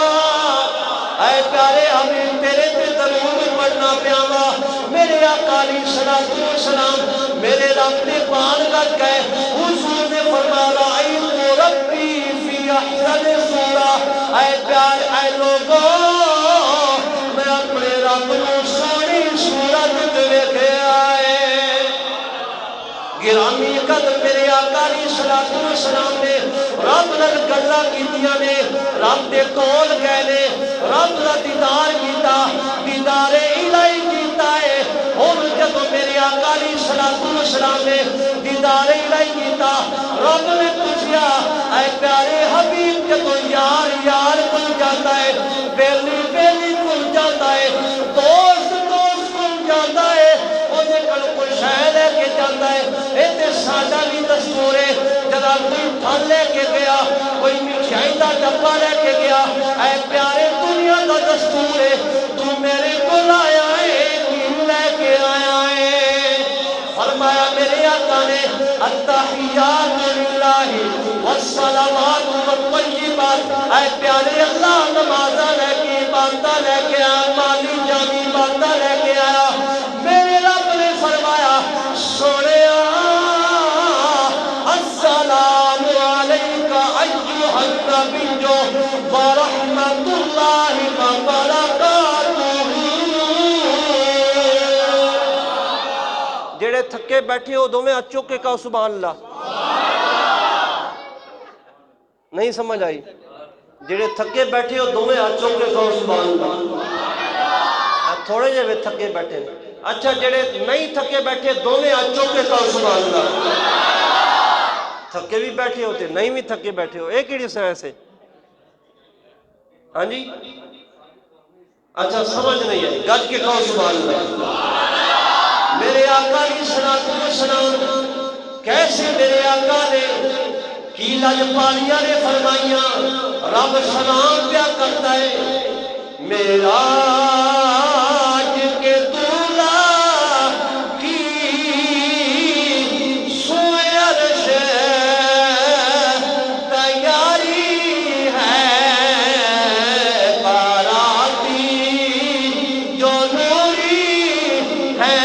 اے پیارے حبیب تیرے تے درود پڑھنا پیا وا۔ میرے آقا علیہ الصلوۃ والسلام میرے رب نے بارگاہ گئے، حضور نے فرمایا رأیت ربی فی احسن صورہ، اے پیار اے لوگوں میں اپنے رب نو سونی صورت ویکھیا ہے۔ گرامی قدر میرے آقا علیہ الصلوۃ والسلام نے رب نال گلاں کیتیاں نے، رب دے کول گئے نے، رب دا دیدار کیتا، دیدار الہی کیتا ہے۔ ہن جدوں میرے آقا علیہ الصلوۃ والسلام نے دیدار الہی کیتا، رب نے پوچھیا اے پیارے حبیب جدوں یار یار کول جاتا ہے، بیلی بیلی کول جاتا ہے، دوست دوست کول جاتا ہے، اودے کول کوئی شے لے کے جاتا ہے، اے تے ساڈا بھی دستور ہے، جدا کوئی پھل لے کے گیا، کوئی مٹھائی دا ڈبہ لے کے گیا، اے پیارے دنیا دا دستور ہے، تو میرے کول آیا ہے کی لے کے آیا ہے؟ فرمایا میرے آقا نے التحیات للہ والصلوات والطیبات، اے پیارے اللہ نمازہ لے کے عبادتہ لے کے آیا، مالی جانی عبادتہ لے کے آیا۔ میرے رب نے فرمایا سونیا السلام علیکہ ایہا النبی ورحمت اللہ وبرکاتہ۔ جڑے تھکے بیٹھے ہو دوویں ہاتھ چوک کے کہو سبحان اللہ۔ نہیں سمجھ آئی؟ جڑے تھکے بیٹھے ہو دوویں ہاتھ چوک کے کہو سبحان اللہ، تھوڑے جے وے تھکے بیٹھے نے، اچھا جڑے نہیں تھکے بیٹھے دوویں ہاتھ چوک کے کہو سبحان اللہ، تھکے بھی بیٹھے ہوتے نہیں بھی تھکے بیٹھے ہو، ایک ہی سائنس ہے، ہاں جی، اچھا سمجھ نہیں آئی، گج کے کہو سبحان اللہ۔ میرے آقا کی صلاۃ و سلام کیسے میرے آقا نے کی لجپالیاں نے فرمائیاں، رب سلام پیا کرتا ہے میرا کے دولا کی سوئے عرش تیاری ہے، باراتی جو نوری ہے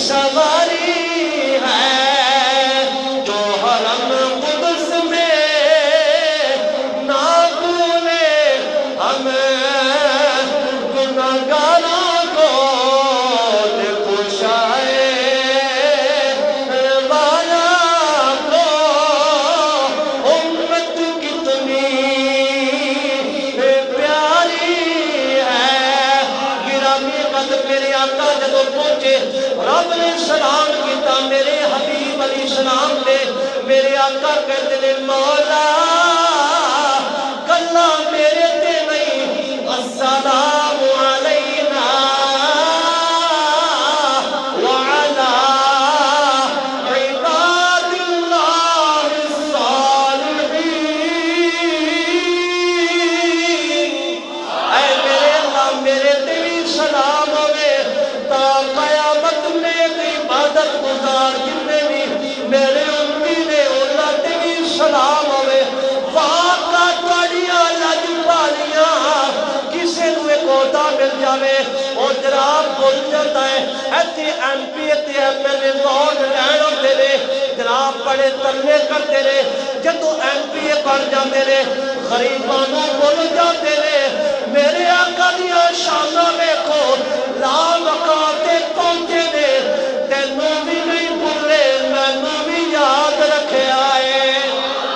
سواری ہے، جو حرم قدس میں ناخون ہمیں گناہگاروں کو خوشائے والا کو امت کتنی پیاری ہے۔ گرامی قدر میرے آقا جدو پہنچے رب نے سلام کیتا، میرے حبیب علیہ السلام نے میرے آقا کہتے نے مولا کلا میرے تے نہیں، السلام علینا وعلا عباد اللہ الصالحین، اے میرے اللہ میرے تے بھی سلام ہوئے، تا قیامت میں عبادت گزار جتنے بھی میرے امتی نے اللہ تے بھی سلام ہوئے۔ واقعہ تاڑیاں لج پالیاں کسے دوے کوتا مل جاوے اور جناب بول جاتا ہے، ایتھے ایم پی ایتھے ایم ایل اے ووٹ لین ہوندے نے، جناب بڑے ترلے کرتے نے، جدو ایم پی اے بن جاندے نے غریبانوں بول جاتے نے، میرے آقا دیاں شاناں ویکھو لا وقاتے پہنچے نے، تینوں بھی نہیں بھولے مینوں بھی یاد رکھے آئے،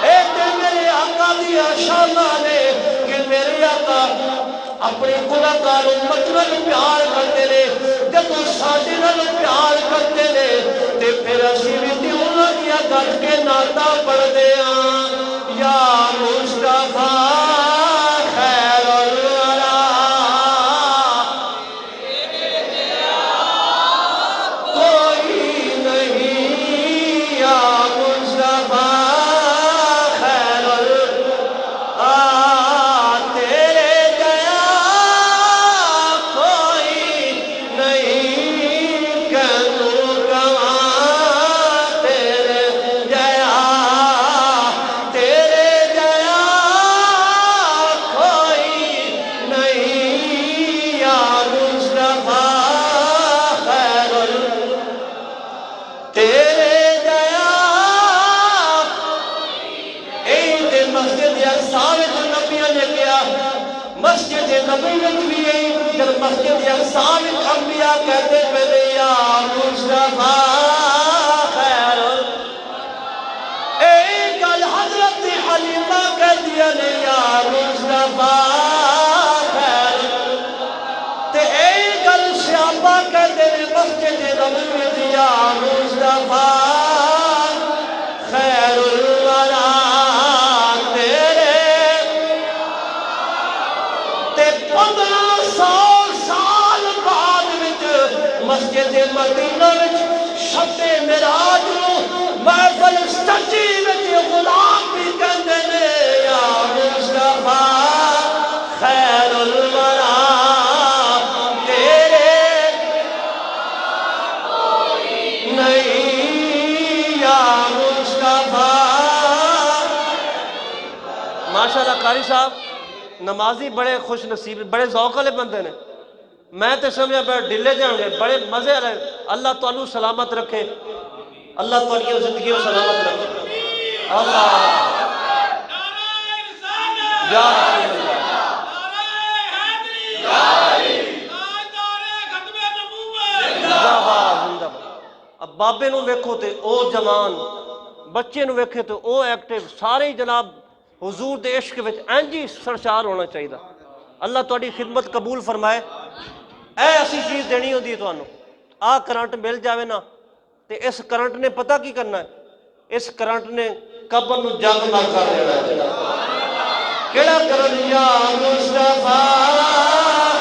اے تے میرے آقا دیاں شاناں نے کہ میرے آقا اپنی گناہگار امت نال پیار کرتے نے، جب ساڈے نال پیار کرتے نے تے پھر اسی بھی تے انہاں دیاں گل کے نعتاں پڑھدے ہاں، یا مصطفیٰ خیر الورا کوئی نہیں، یا مصطفیٰ خیر الورا تیرے جیا کوئی نہیں، کہنوں گواں تیرے جیا، تیرے جیا کوئی نہیں، یا مصطفیٰ خیر تیرے جیا۔ عید مسجد اقصی وچ نبیاں نے کیا، مسجد نبی وچ بھی گئی، جب مسجد اقصی وچ انبیاء کہتے پہلے یا مصطفیٰ خیر اے گل حضرت حلیمہ کہہ دیا نے یا مصطفیٰ خیر، تے اے گل صحابہ کہتے نے مسجد نبی وچ یا مصطفیٰ خیر الورا تیرے تے 1500 سال بعد وچ مسجد مدینہ وچ شب معراج نو محفل سچی وچ غلام بھی کہندے نے یا مصطفیٰ خیر الورا تیرے نہیں، یا مصطفیٰ۔ ماشاءاللہ قاری صاحب نمازی بڑے خوش نصیب بڑے ذوق والے بندے نے، میں تے سمجھا بڑے ڈھلے جان گے، بڑے مزے والے، اللہ تعالیٰ سلامت رکھے، اللہ تعالیٰ زندگی کو سلامت رکھے، اللہ یا رسول اللہ، زندہ باد زندہ باد۔ اب بابے نو ویکھو تے او جوان، بچے نو ویکھے تے او ایکٹیو، سارے ہی جناب حضور دے عشق وچ انج ہی سرشار ہونا چاہیے۔ اللہ تہاڈی خدمت قبول فرمائے۔ اے ایسی چیز دینی ہوندی ہے تانوں، آ کرنٹ مل جاوے نا تے اس کرنٹ نے پتہ کی کرنا ہے، اس کرنٹ نے قبر نو جگمگ کر دینا ہے۔ کیڑا کرن یا مصطفیٰ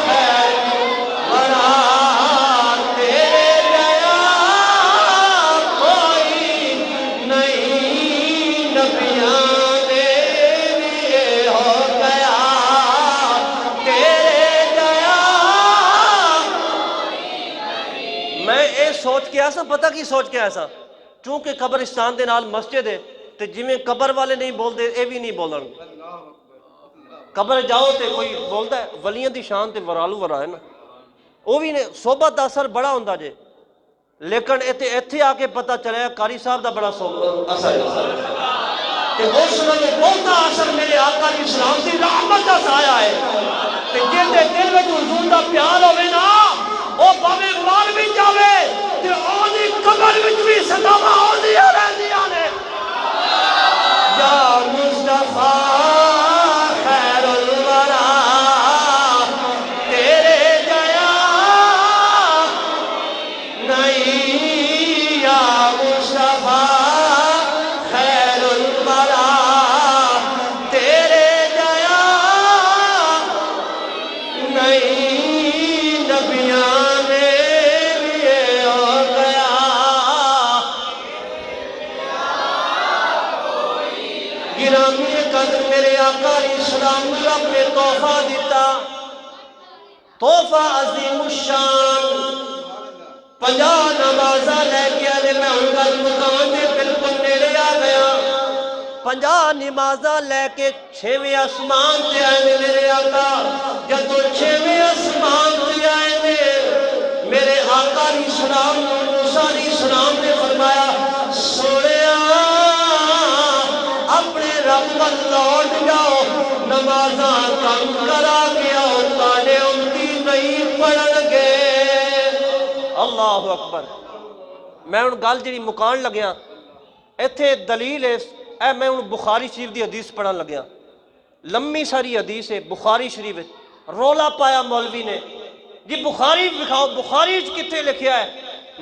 خیر ورا تیرے جیا کوئی نہیں، نبیاں نے بھی ہو گیا تیرے جیا۔ میں اے سوچ کے آسا، پتہ کی سوچ کے آسا، چونکہ قبرستان دے نال مسجد ہے تے جویں قبر والے نہیں بول دے اے بھی نہیں بولن۔ قبر جاؤ تے کوئی بولتا ہے ولیاں دی شان تے ورالو ورا ہے نا، وہ بھی صحبت دا اثر بڑا ہوندا جے، لیکن ایتھے آ کے پتہ چلیا قاری صاحب دا بڑا اثر ہے تے اس نے بہتا اثر میرے آقا علیہ السلام دی رحمت دا سایہ ہے تے جے دل وچ حضور دا پیار ہوے نا، او باویں مار بھی جاوے تے او دی قبر وچ بھی صداواں ہوندیاں رہندیاں نے۔ یا مصطفیٰ خیر الورا تیرے جیا نہیں، یا مصطفیٰ خیر الورا تیرے جیا نہیں، نبیاں نے بھی ہو گیا۔ گرامی قدر میرے آقا علیہ السلام نے اپنے تحفہ دیتا، تحفہ عظیم الشان، 50 نمازاں لے کے آنے، میں ان کا مکان دے بالکل نیڑے آ گیا، 50 نمازاں لے کے 6ویں آسمان تے آئے میرے آقا۔ جدو 6ویں آسمان تے آئے میرے آقا علیہ السلام موسیٰ علیہ السلام نے فرمایا سوڑیا اپنے رب پر لوٹ جاؤ، نمازاں کم کرا گیا تانے ان کی نہیں پڑھن گے۔ اللہ اکبر۔ میں ان گل جی مکان لگیا، ایتھے دلیل ہے، اے میں ان بخاری شریف دی حدیث پڑھن لگیا، لمبی ساری حدیث ہے بخاری شریف، رولا پایا مولوی نے جی بخاری دکھاؤ، بخاری کتنے لکھیا ہے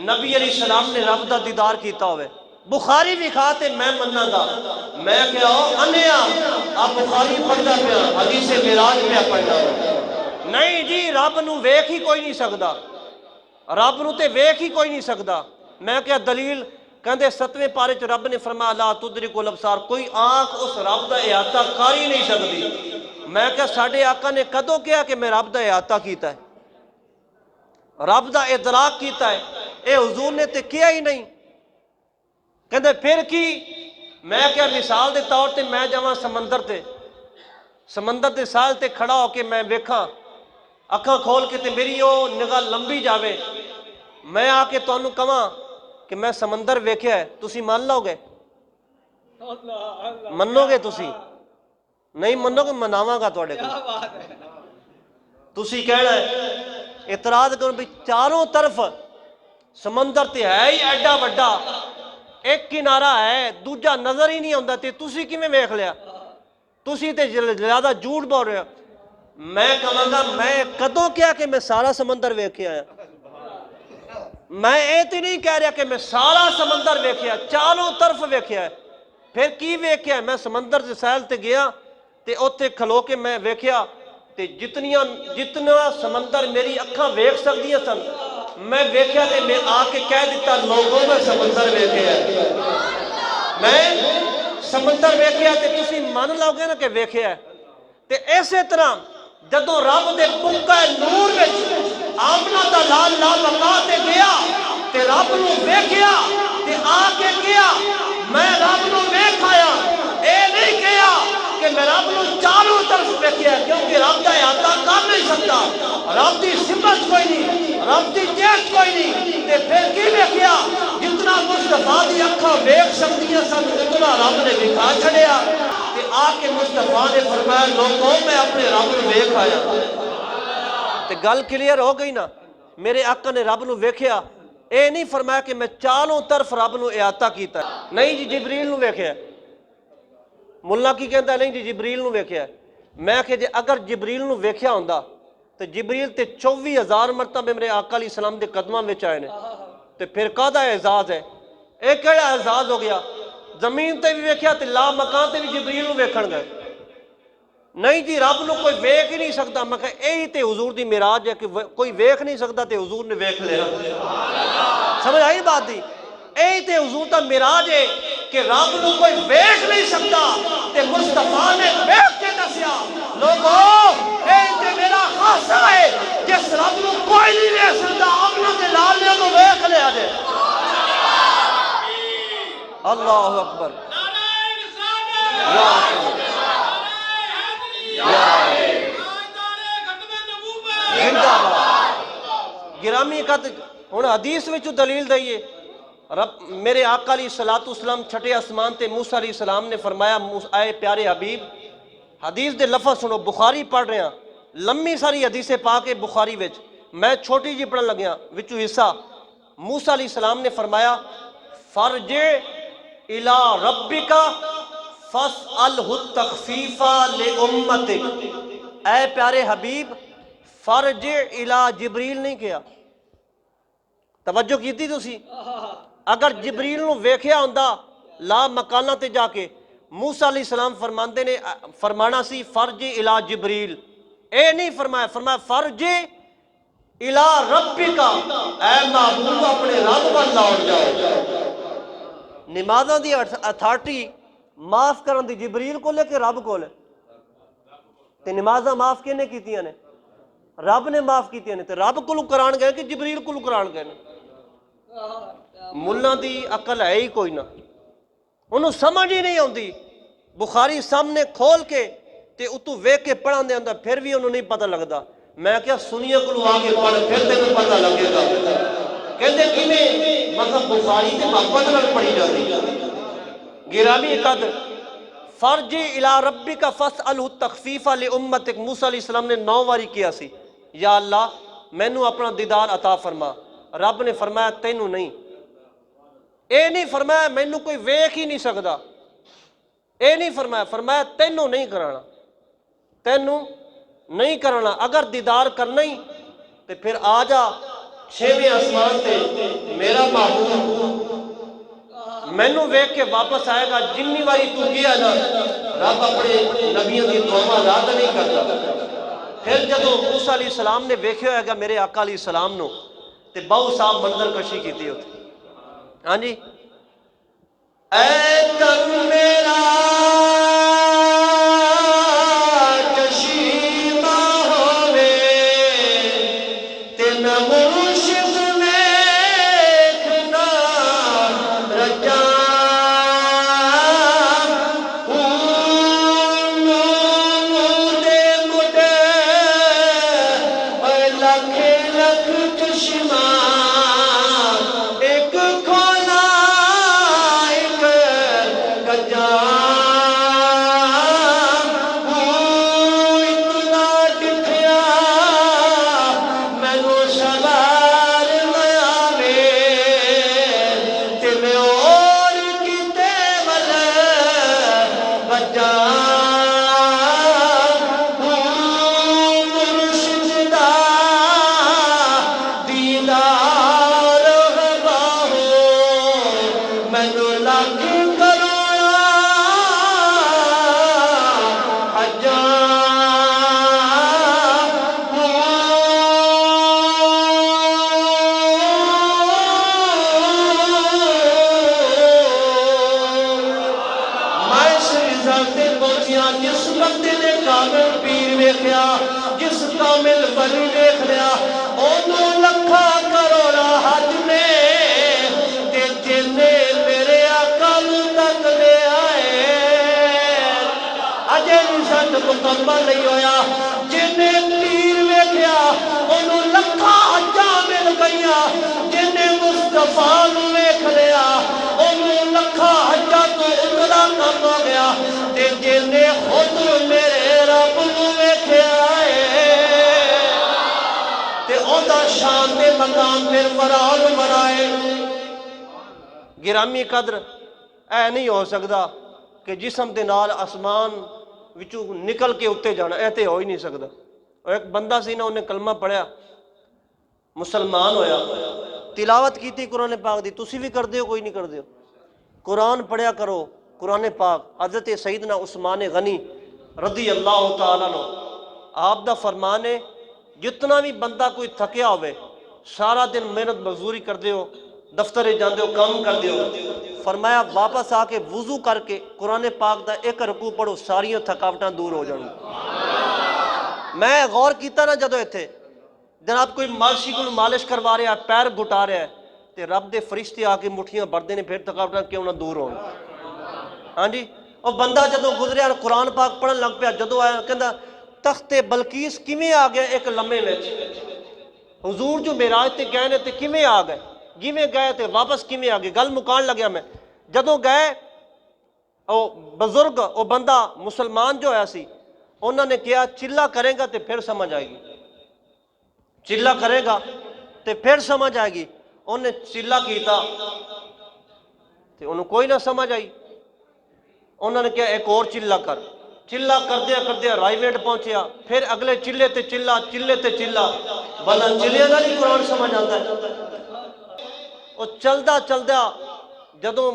نبی علیہ السلام نے رب دا دیدار کیتا ہوئے، بخاری دکھا تے میں مننا گا۔ میں کہا انیا آپ بخاری پڑھتا پیا، حدیث معراج پہ پڑھنا، نہیں جی رب نو ویکھ ہی کوئی نہیں سکدا، رب نو تے ویکھ ہی کوئی نہیں سکدا۔ میں کہا دلیل، کہندے 7ویں پارے چ رب نے فرمایا لا تدرک الابصار، کوئی آنکھ اس رب دا احاطہ کر ہی نہیں سکتی۔ میں کہا ساڈے آقا نے کدوں کیا کہ میں رب دا احاطہ کیتا ہے، رب دا ادراک کیتا ہے، اے حضور نے تے کیا ہی نہیں۔ کہندے پھر کی؟ میں کیا مثال دے طور تے میں جاواں سمندر تے، سمندر دے ساحل تے کھڑا ہو کے میں ویکھاں، اکھاں کھول کے تے میری او نگاہ لمبی جاوے، میں آ کے تانوں کہاں کہ میں سمندر ویکھیا ہے، تسی مان لو گے؟ منو گے تسی؟ نہیں منو گے، مناواں گا تواڈے کول۔ تسی کہنا ہے اعتراض کرو بھی چاروں طرف سمندر تے ہے ہی ایڈا وڈا، ایک کنارہ ہے دوجا نظر ہی نہیں آندا، تے تسی کیویں ویکھ لیا؟ تسی تے زیادہ جھوٹ بول رہے ہو۔ میں کہاں گا میں کدوں کیا کہ میں سارا سمندر ویکھیا ہے، میں اے تے نہیں کہہ رہا کہ میں سارا سمندر ویکھیا، چاروں طرف ویکھیا ہے۔ پھر کی ویکھیا ہے؟ میں سمندر دے ساحل تے گیا تے اوتھے کھلو کے میں ویکھیا تے جتنا سمندر میری اکھاں ویکھ سکدیاں سن میں ویکھیا تے میں آ کے کہہ دیتا لوگوں میں سمندر ویکھیا ہے، میں سمندر ویکھیا تے تسی مان لو گے نا کہ ویکھیا ہے۔ تے اسی طرح جدوں رب دے بکا نور وچ آمنہ دا لال لال بقا تے گیا تے رب نو ویکھیا تے آ کے کیا میں رب نو ویکھ آیا، اے نہیں کیا کہ میں رب نو چاروں طرف ویکھیا، کیونکہ رب دا احاطہ کر نہیں سکتا، رب دی صفت کوئی نہیں، رب دی جہت کوئی نہیں، تے پھر کی ویکھیا؟ جتنا مصطفیٰ دی اکھاں ویکھ سکدیاں سن اتنا رب نے وکھا چھڑیا تے آ کے مصطفیٰ نے فرمایا لوگوں میں اپنے رب نو ویکھ آیا۔ تے گل کلیئر ہو گئی نا، میرے آقا نے رب نو ویکھیا اے نہیں فرمایا کہ میں چاروں طرف رب نو احاطہ کیتا ہے، نہیں جی جبریل نو ویکھیا ہے۔ ملا کی کہندا ہے نہیں جی جبریل نو ویکھیا ہے۔ میں کہ جی اگر جبریل نو ویکھیا ہوندا تو جبریل تے 24,000 مرتبہ میرے آقا علیہ السلام دے قدماں وچ آئے نے، تے پھر کہدا اعزاز ہے؟ اے کہڑا اعزاز ہو گیا؟ زمین تے بھی ویکھیا تے لا مکان تے بھی جبریل نو ویکھن گئے، نہیں جی رب نو کوئی ویکھ ہی نہیں سکتا۔ میں کہ یہی تے حضور دی معراج ہے کہ کوئی ویکھ نہیں سکتا تے حضور نے ویکھ لیا۔ سمجھ آئی بات دی؟ یہی تے حضور دا معراج ہے کہ رب نو کوئی ویکھ نہیں سکتا تے مصطفیٰ نے ویکھ کے دسیا۔ لوگو یہی تے میرا خاصہ ہے جس رب نو کوئی نہیں ویکھ سکتا اپنا تے لال نے تو ویکھ لیا جے۔ اللہ اکبر، زندہ باد۔ گرامی قد ہن حدیث وچ دلیل دئیے، رب میرے آقا علیہ الصلوۃ والسلام چھٹے آسمان تے موسیٰ علیہ السلام نے فرمایا اے پیارے حبیب، حدیث دے لفظ سنو، بخاری پڑھ رہے ہیں، لمبی ساری حدیث پاک بخاری وچ، میں چھوٹی جی پڑھن لگیا وچوں حصہ۔ موسیٰ علیہ السلام نے فرمایا فرجع الی ربک فاسألہ التخفیف لامتک۔ اے پیارے حبیب، فرجع الی جبریل نہیں کیا، توجہ کیتی تسی؟ اگر جبریل نو ویکھیا ہوندا لا مکانہ تے جا کے، موسیٰ علیہ السلام فرماندے نے فرمانا سی فرجع الی جبریل، اے نہیں فرمایا، فرمایا فرجع الی ربک، اے محبوب اپنے رب پر لوٹ جاؤ۔ نمازاں دی اتھارٹی معاف کرن دی جبریل کو لے کے رب کو لے، تے نمازاں معاف کینے کیتیاں نے؟ رب نے معاف کیتیاں نے، تے رب کو کران گئے کہ جبریل کو کران گئے نے؟ ملہ دی عقل ہے ہی کوئی نہ، انہوں سمجھ ہی نہیں ہوندی۔ بخاری سامنے کھول کے تے اتو ویک کے پڑھان دے اندر پھر بھی انہوں نہیں پتہ لگدا۔ میں کیا سنیا کو آ کے پڑھ پھر تینوں پتہ لگے گا۔ کہندے کیویں؟ مطلب بخاری تے محبت نال پڑھی جاندی۔ گرامی قدر، فرجع الی ربک فاسألہ التخفیف لامتک، موسیٰ علیہ السلام نے 9 واری کیا سی، یا اللہ مینوں اپنا دیدار عطا فرما۔ رب نے فرمایا تینوں نہیں، اے نہیں فرمایا مینوں کوئی ویکھ ہی نہیں سکدا، اے نہیں فرمایا، فرمایا تینوں نہیں کرانا، تینوں نہیں کرنا۔ اگر دیدار کرنا ہی تو پھر آ جا 6ویں آسمان تے، میرا محبوب مینوں ویکھ کے واپس آئے گا۔ جنی واری تو کیا نا، رب اپنے نبیوں کی دعاواں یاد نہیں کرتا۔ پھر جدو موسیٰ علیہ السلام نے ویکھیا ہوئے گا میرے آقا علیہ السلام نو، تے بہت صاحب منظر کشی کیتی ہوتی۔ ہاں جی، اے تن میرا جس بندے نے کامل پیر ویکھیا، جس کامل ولی ویکھ لیا، انہوں لکھا کروڑا حج میں تے جنے میرے آقا تک لے آئے، اجے رسالت مکمل نہیں ہویا۔ جنے پیر ویکھیا انہوں لکھا حجاں مل گئیاں، جنے مصطفیٰ نو ویکھ لیا انہوں لکھا حجاں تو اتنا کم ہو گیا، تے جنے خود میرے رب نو ویکھیا ہے تے اوندا شان دے رمضان پھر فرحان منائے۔ گرامی قدر اے نہیں ہو سکتا کہ جسم دے نال آسمان وچوں نکل کے اتنے جانا، اے تے ہو ہی نہیں سکتا۔ اور ایک بندہ سی نا، انہیں کلمہ پڑھیا، مسلمان ہویا، تلاوت کی تھی قرآن پاک دی، تسی بھی کر دیو کوئی نہیں کر دیو، قرآن پڑھیا کرو قرآن پاک۔ حضرت سیدنا عثمان غنی رضی اللہ تعالیٰ عنہ آپ دا فرمان ہے جتنا بھی بندہ کوئی تھکیا ہوئے، سارا دن محنت مزدوری کر دیو، دفتر جاندے ہو، کام کر دیو، فرمایا واپس آ کے وضو کر کے قرآن پاک دا ایک رکوع پڑھو، ساریاں تھکاوٹاں دور ہو جان۔ میں غور کیتا نا جدو ایتھے جناب کوئی مالشی کو مالش کروا رہا ہے، پیر گھٹا رہا ہے، تے رب دے فرشتے آ کے مٹھیاں بھر دینے، پھر تھکاوٹاں کیوں نہ دور ہون۔ ہاں جی، اور بندہ جدو گزریا قرآن پاک پڑھن لگ پیا، جدو آیا کہندا تخت بلقیس کیویں آ گیا ایک لمحے وچ، حضور جو معراج تے گئے نے تے کیویں آ گئے، جویں گئے تے واپس کیویں آ گئے، گل مکان لگیا میں۔ جدو گئے او بزرگ او بندہ مسلمان جو ہویا سی، انہوں نے کہا چلا کرے گا تے پھر سمجھ آئے گی، چلا کرے گا تے پھر سمجھ آئے گی۔ انہیں چلا کیتا تے انہوں کوئی نہ سمجھ آئی، انہوں نے کہا ایک اور چلا کر، چلا کردیا کردیا رائی ویٹ پہنچیا، پھر اگلے چلے تے چلا، چلے تے چلا، بندہ چلے دا نہیں قرآن سمجھ آتا ہے۔ اور چلدا چلدا جدوں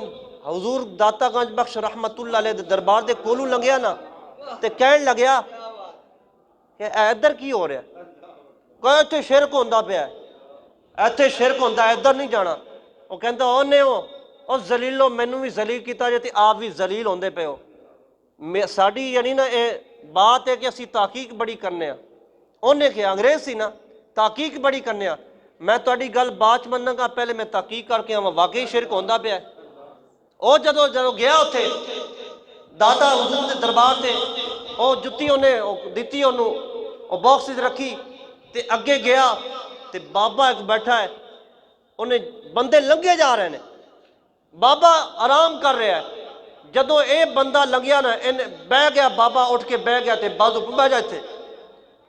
حضور داتا گنج بخش رحمت اللہ علیہ دے دربار دے کولوں لنگیا نا، تے کہن لگیا کہ ادھر کی ہو رہا ہے، کہ ایتھے شرک ہوندا پیا ہے، ایتھے شرک ہوندا ہے، ادھر نہیں جانا۔ وہ کہندا اونے ہو او ذلیلو، مینوں بھی ذلیل کیتا جے تے آپ بھی ذلیل ہوندے پے ہو۔ ساڈی یعنی نا اے بات ہے کہ اسی تحقیق بڑی کرنے ہاں، انہیں کہ انگریز سی نا، تحقیق بڑی کرنے ہاں، میں تہاڈی گل بات مننا گا، پہلے میں تحقیق کر کے آواں واقعی شرک ہوندا پیا ہے۔ او جدو گیا اتھے داتا حضور دے دربار تے، او جتی انہیں دتی انہوں، او باکس رکھی تے اگے گیا تے بابا ایک بیٹھا ہے، انہیں بندے لنگے جا رہے ہیں، بابا آرام کر رہا ہے۔ جدو اے بندہ لنگیا نا، بہ گیا، بابا اٹھ کے بہ گیا تے بازو بہ جائے تھے،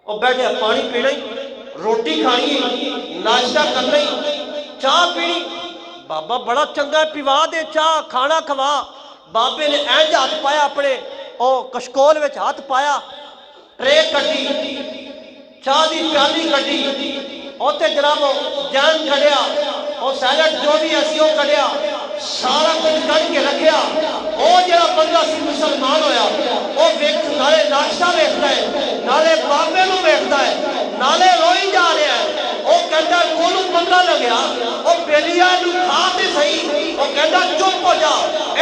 اور بیٹھے پانی پینا ہی، روٹی کھانی، ناشتہ کرنا ہی، چاہ پینی۔ بابا بڑا چنگا ہے، پیوا دے چاہ، کھانا کھوا۔ بابے نے اینج ہاتھ پایا اپنے او کشکول وچ ہاتھ پایا، ٹرے کٹی، چاہ دی پیالی کٹی، اوتے جناب جان کھڑیا، او سیلڈ جو بھی ایسی وہ کھڑیا، سارا کچھ کٹ کے رکھیا۔ او جڑا بندہ سی مسلمان ہویا، او ویکھ نالے ناشتہ ویکھدا ہے، نالے بابے نو ویکھدا ہے، نالے روئی جا رہا ہے۔ او کہندا کولوں بندہ لگیا، او بیلیا نو کھا تے صحیح، او کہندا چپ ہو جا،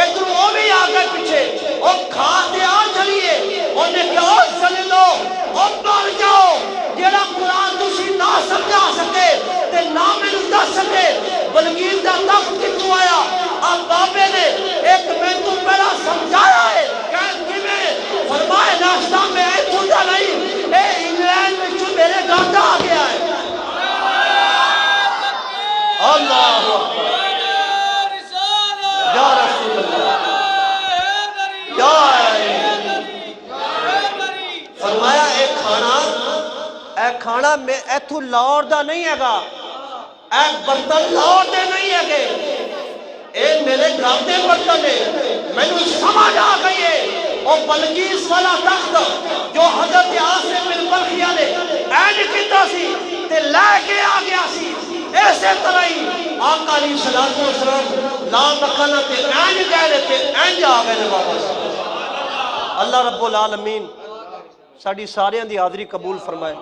ادھر او بھی آ گئے پیچھے، او کھا تے آ چلیے۔ انہیں کہا او ذلیلو، او مر جاؤ، جیڑا قرآن تسی نہ سمجھا سکے تے نہ مینوں دس سکے، بلقیس دا تخت کتوں آیا؟ اب بابے نے ایک منٹ تو پہلا سمجھایا ہے، کیویں؟ فرمائے ناشتہ میں ایتھوں دا نہیں، اے انگلینڈ وچوں میرے گھر آ گیا ہے۔ اللہ اکبر، یا رسول اللہ، یا فرمایا اے کھانا میں ایتھو لاہور دا نہیں ہے گا، اے برتن لاہور دے نہیں ہے گے، اے میرے گھر دے برتن ہے۔ مینوں سمجھ آ گئی ہے، او بلقیس والا تخت جو حضرت عاصم بن بلخیہ نے اینج کیتا سی تے لے کے آ گیا سی، ایسے طرح ہی آقا علیہ الصلوۃ والسلام لام رکھنا تے اینج گئے تے اینج آ گئے واپس۔ اللہ رب العالمین ساڈی ساریاں دی حاضری قبول فرمائے۔